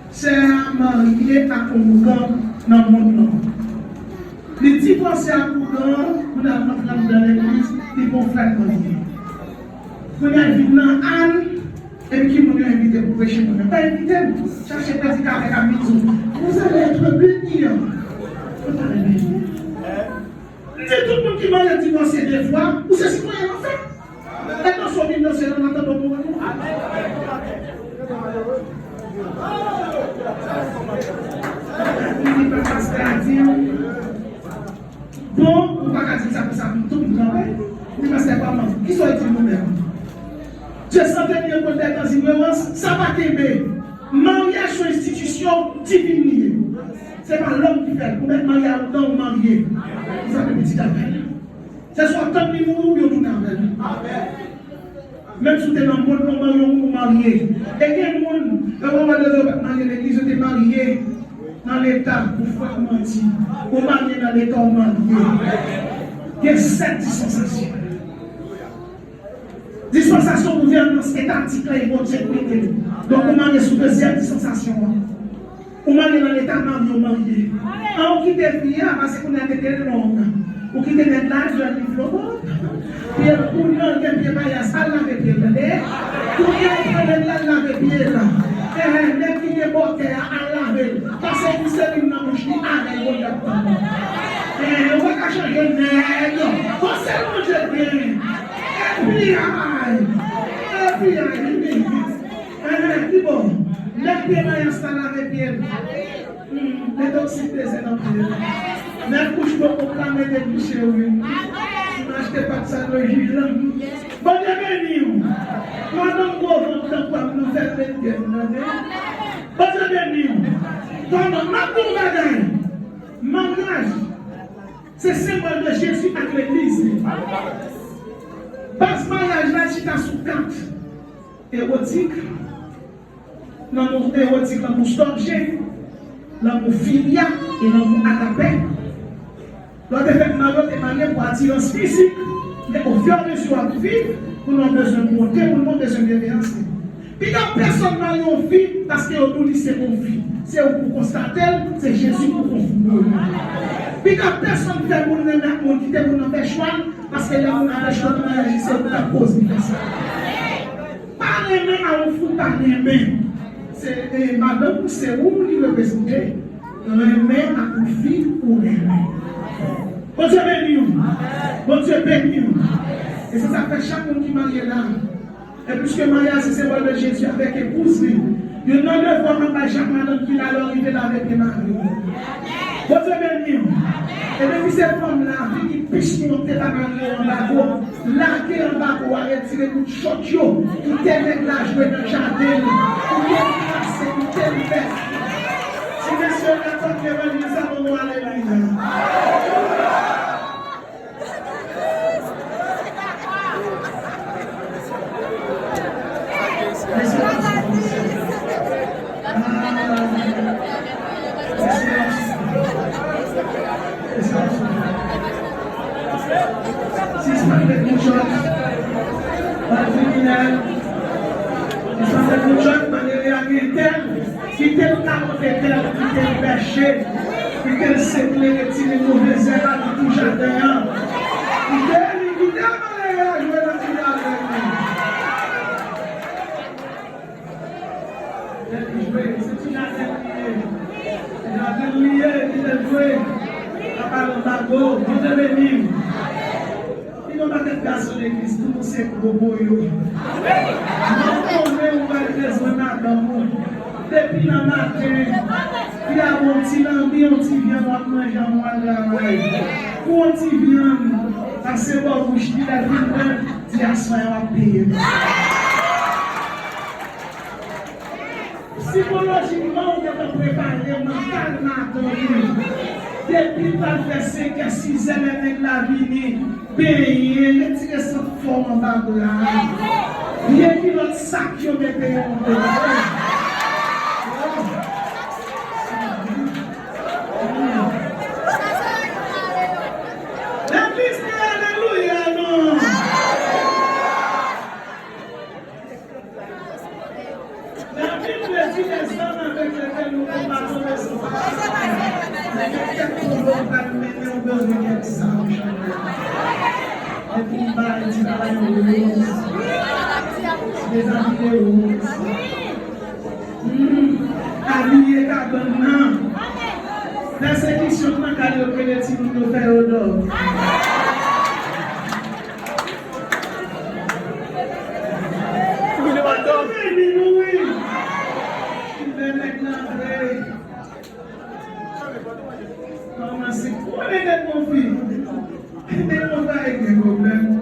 C'est un marié à Congo dans le monde. Les 10 pensées à Congo, on a rentré dans l'église, ils vont faire marier. On a invité Anne, et puis qui nous a invité pour prêcher. On n'a pas invité, cherchez petit avec la maison. Vous allez être bénis. Vous allez bénis. C'est tout le monde qui m'a divorcé des fois, ou c'est citoyen en fait. Et dans son vie, c'est dans l'entendement pour nous. Bon, on va dire ça pour ça, tout le monde. On va dire pas mal. Qui sont-ils nous-mêmes? Dieu s'entend bien pour des conséquences, ça va t'aimer. Mariage sur institution divine. Ce n'est pas l'homme qui fait. Pour mettre mariage dans le marié. Vous avez petit appel. C'est soit tant de mots ou bien tout appel. Même si tu es dans le monde, on marié. Et il y a des gens qui ont marié l'église, tu es marié. dans l'état pour faire mentir. Ou marié dans l'état où marié. Il y a 7 dispensations. Dispensation gouvernance étatique là, ils vont dire donc on marié sous deuxième dispensation. On marié dans l'état marié ou marié. On quitte les filles parce qu'on a été long. On quitte les l'âge de la diplôme. Puis pour nous, on a bien marié ça laver pied là. Pour nous, on a laver pied là. Les qui est porté à laver. Parce que vous savez, nous avons dit avec on va changer de nègre. On s'est mangé bien. Et puis, bon, les pieds m'ont installé avec pieds. Les toxiques des énormes. Les couches pour proclamer des bouchées. Je n'achetais pas de ça de l'origine. Bon, Dieu béni. Pendant qu'on va nous faire des pieds. Bon, Dieu béni. Pendant ma mariage, c'est symbole de Jésus avec l'église. Parce que mariage là, c'est sous 4 érotique. L'amour érotique, l'amour storgé, l'amour filia et l'amour agapé. L'autre fait mariage est marié pour attirance physique, mais au fur et à mesure de vivre, pour nous besoin de monter, pour nous besoin de bienveillance. Puis quand personne marie une fille, parce que nous dit c'est mon fille. C'est pour constater, c'est Jésus pour confirmer. Puis quand personne fait pour nous quitter pour nous faire choix, parce que là on a fait choix de mariage, c'est pour la cause de ça. Pas aimer à un fou, pas aimer. C'est madame, c'est où qui représente. Aimer à une fille pour aimer. Bon Dieu béni. Bon Dieu béni. Et c'est ça fait chaque monde qui marie là. Et puisque mariage c'est symbole de Jésus avec épouse, il y a une autre fois qu'on va chaque madame qui l'a arrivé là avec les maris. Bon Dieu béni. Et depuis cette femme-là, qui puisse monter la mariée en bas, laquer en bas pour retirer tout choc, qui t'aime la jouer dans le jardin, qui t'aime passer, qui t'aime faire. Si monsieur n'a pas de ça va nous aller si ce matin de chose, pas criminel, si ce matin de chose, manière qui t'aime carotter, qui t'aime pêcher, qui t'aime sécler, retirer les mauvaises herbes à tout jardin, qui t'aime aller jouer dans le final avec lui. C'est une jardin lié, il est joué. Bago, Dieu te bénisse. Il n'y a pas de personne dans l'église, tout le monde sait que vous avez. On va besoin d'amour. Depuis le matin, il y a un petit lambi, un petit viande, on va manger un mois de la maille. Pour un petit viande, parce que vous bouche, il a dit, il y a soin à payer. Psychologiquement, on doit préparer mentalement. Depuis le fait 5 à 6 ans, avec la vie, payer, retirer cette forme en bas de là. Il y a qui l'autre sac qui met payé en bas. L'église dit alléluia, non. La Bible dit les hommes avec lesquels nous combattons les sauvages. Les amis habillés cabana. Persécution dans le que les petits nous faire au dos. C'est quoi les conflits? Mais on va avec des problèmes.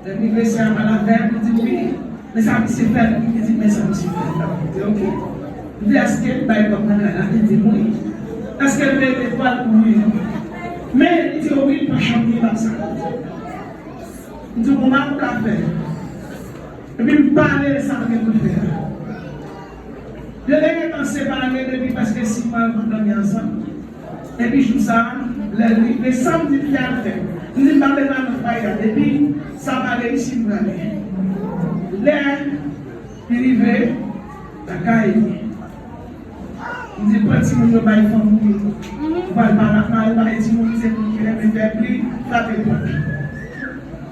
Depuis que c'est à la terre, il dit oui, mais ça me s'est fait. Il dit mais ça me s'est fait. Ok. Il dit est-ce qu'elle va comme ça? Il dit oui. Est-ce qu'elle met des poils pour lui? Mais il dit oui, il peut chanter comme ça. Il dit comment on l'a fait? Et puis il parlait de ça qu'il peut faire. Je l'ai commencé par aller depuis parce que 6 mois avant de ensemble. Et puis, je trouve ça, les samedis qui a fait. Nous disons, parlez dans notre foyer. Et puis, ça va réussir pour aller. L'air, il arrive, la caille. Il dit, petit monde, il va y faire un peu. Il va y faire un peu.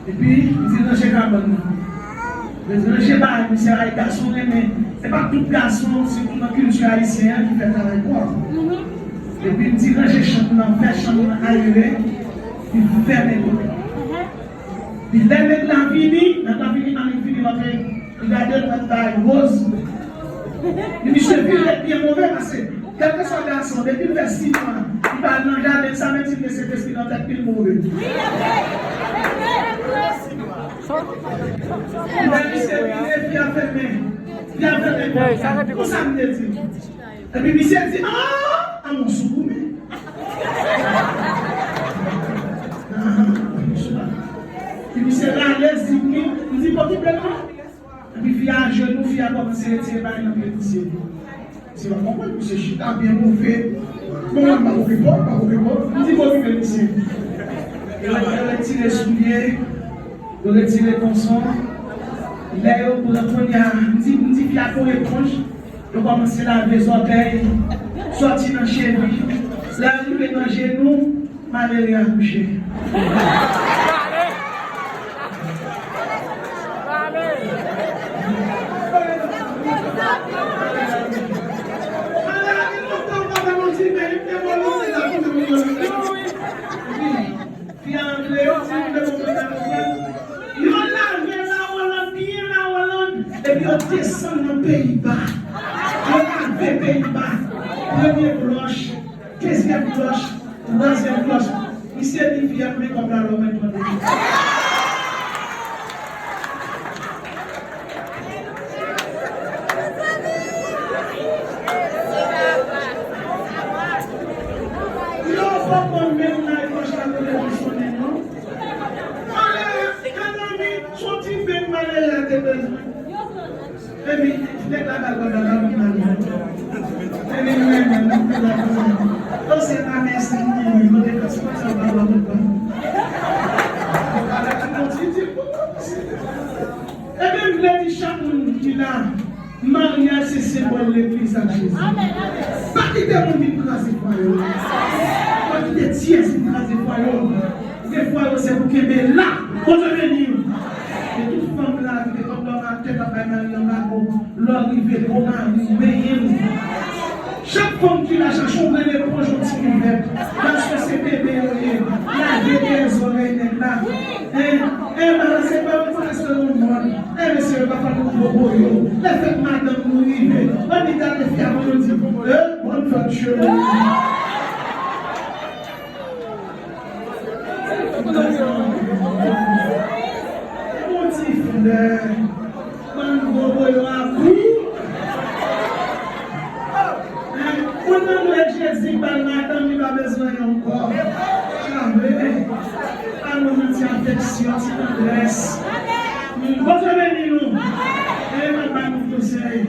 Et puis, il dit, non, je ne sais pas. Je ne sais pas, c'est un garçon, mais ce n'est pas tout garçon, c'est tout le culture haïtienne qui fait travail pour. Et puis, il dit, non, je chante, je fais chanter, arriver, il fait mes mots. Puis, dès que la fini, il a deux taille rose. Il dit, je suis bien mauvais parce que, quel que soit le garçon, depuis le fait 6 mois, il va dans le jardin, ça me dit que c'est esprit dans la tête, il mauvais. Il a dit, c'est bien fermé. Bien fermé. Pour ça, me dit. Et puis, il s'est dit, ah, à mon sourd. Il dit, c'est là, laisse-y, il dit, pour qui plaît, et puis, il y a un genou, il a commencé à retirer par une pétition. C'est pas comprendre, c'est chita bien mauvais. Bon, pas vous répondre, pas vous répondre. Il dit, pour qui plaît, ici. Il a retiré les souliers, il a retiré les consons. Il a eu pour la première, il dit, il y a pour éponge. Il a commencé à laver les orteils, sortir dans le cheville, l'arriver dans le genou, Valérie a couché. Et puis on descend dans le Pays-Bas. On a les Pays-Bas. Première cloche, deuxième cloche, troisième cloche. Il s'est dit qu'il y a plus comme la Romaine. Maria, c'est symbole de l'église à Jésus. Pas qu'il y ait mon vie crasé pour eux. Pas qu'il y ait tiers crasé pour eux. Des fois, c'est pour qu'il y ait là, pour venir. Et toute femme là, qui est comme dans la tête, à l'arrivée, au mari, chaque femme qui la cherche, on veut l'éponge au petit hiver. Parce que c'est bébé, la des oreilles là. C'est pas pour rester dans le monde. C'est pas pour nous boyo. La fête madame nous rive. On dit dans les filles à mon dit, bonne fête chez nous. Mon petit frère, bonne boyo à vous. On a Jésus, madame, il a besoin encore. Jamais. À nos petits affections, petite adresse. Bonjour, nous. Et madame, nous conseille.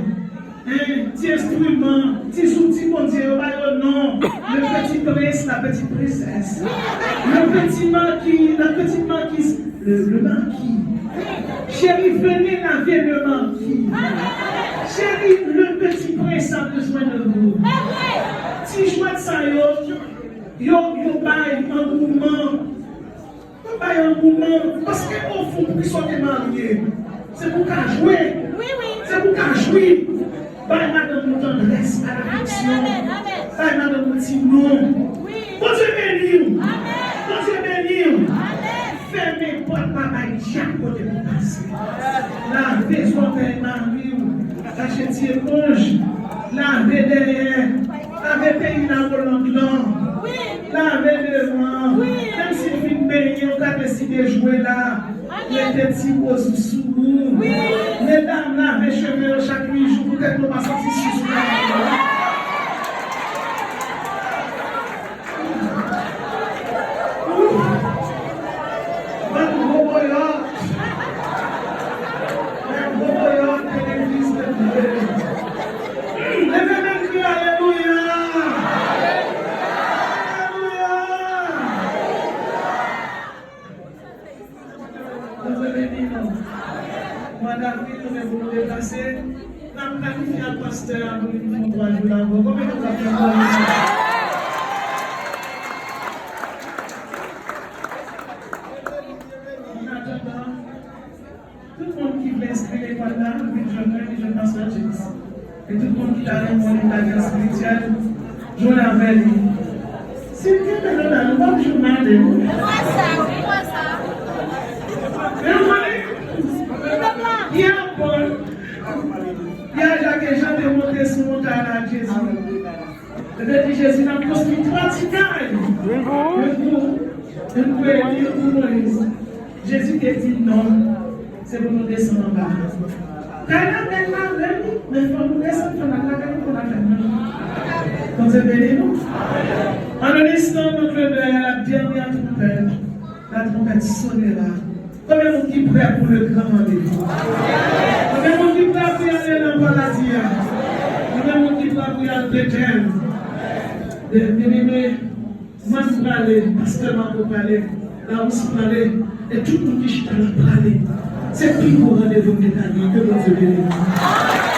Petit instrument, petit outil, mon Dieu, non. Le petit prince, la petite princesse. Le petit marquis, la petite marquise. Le marquis. Chérie, venez laver le marquis. Chérie, le petit prince a besoin de vous. Si je vois ça, yo baille un mouvement. Un mouvement. Parce qu'au fond, pour qu'ils soient mariés, c'est pour qu'à jouer. C'est pour qu'à jouer. Baille madame nous tendresse à l'affection. Baille madame nous dit non. Bon Dieu béni. Bon Dieu béni. Fermez porte ma diable côté pour passer. Lavez son père mari. Achetez éponge. Lavez derrière. Lavez pays dans le blanc. Lavez devant. Même si vous venez payer, on a décidé de jouer là. Les petits posent sous vous. Mesdames, lavez cheveux chaque jour. Peut-être qu'on va sortir sous la planifié le pasteur pour nous faire 3 jours là-bas. Combien de temps vous avez tout le monde qui veut inscrire l'école là, je pense à Jésus. Et tout le monde qui a les moyens de la spirituelle, je l'avais lu. C'est bien de là, pas de journal de vous. Il y a Paul, il y a Jacques et Jean de monter sur montagne à Jésus. Et Jésus n'a construit 3 titanes. Vous pouvez lire pour Moïse. Jésus te dit non, c'est pour nous descendre en bas. Quand mais il faut nous descendre dans la caille pour la faire. Vous avez nous? En un instant, notre la dernière trompette, la trompette sonnera. Combien de monde qui est prêt pour le grand rendez-vous? Combien de monde qui est prêt pour aller dans le paradis? Combien de monde qui est prêt pour aller à Bethel? Bien-aimé, moi je peux aller, pasteur m'a pour parler, là où je peux aller, et tout le monde qui est là pour parler. C'est plus pour rendez-vous détaillé que vous avez.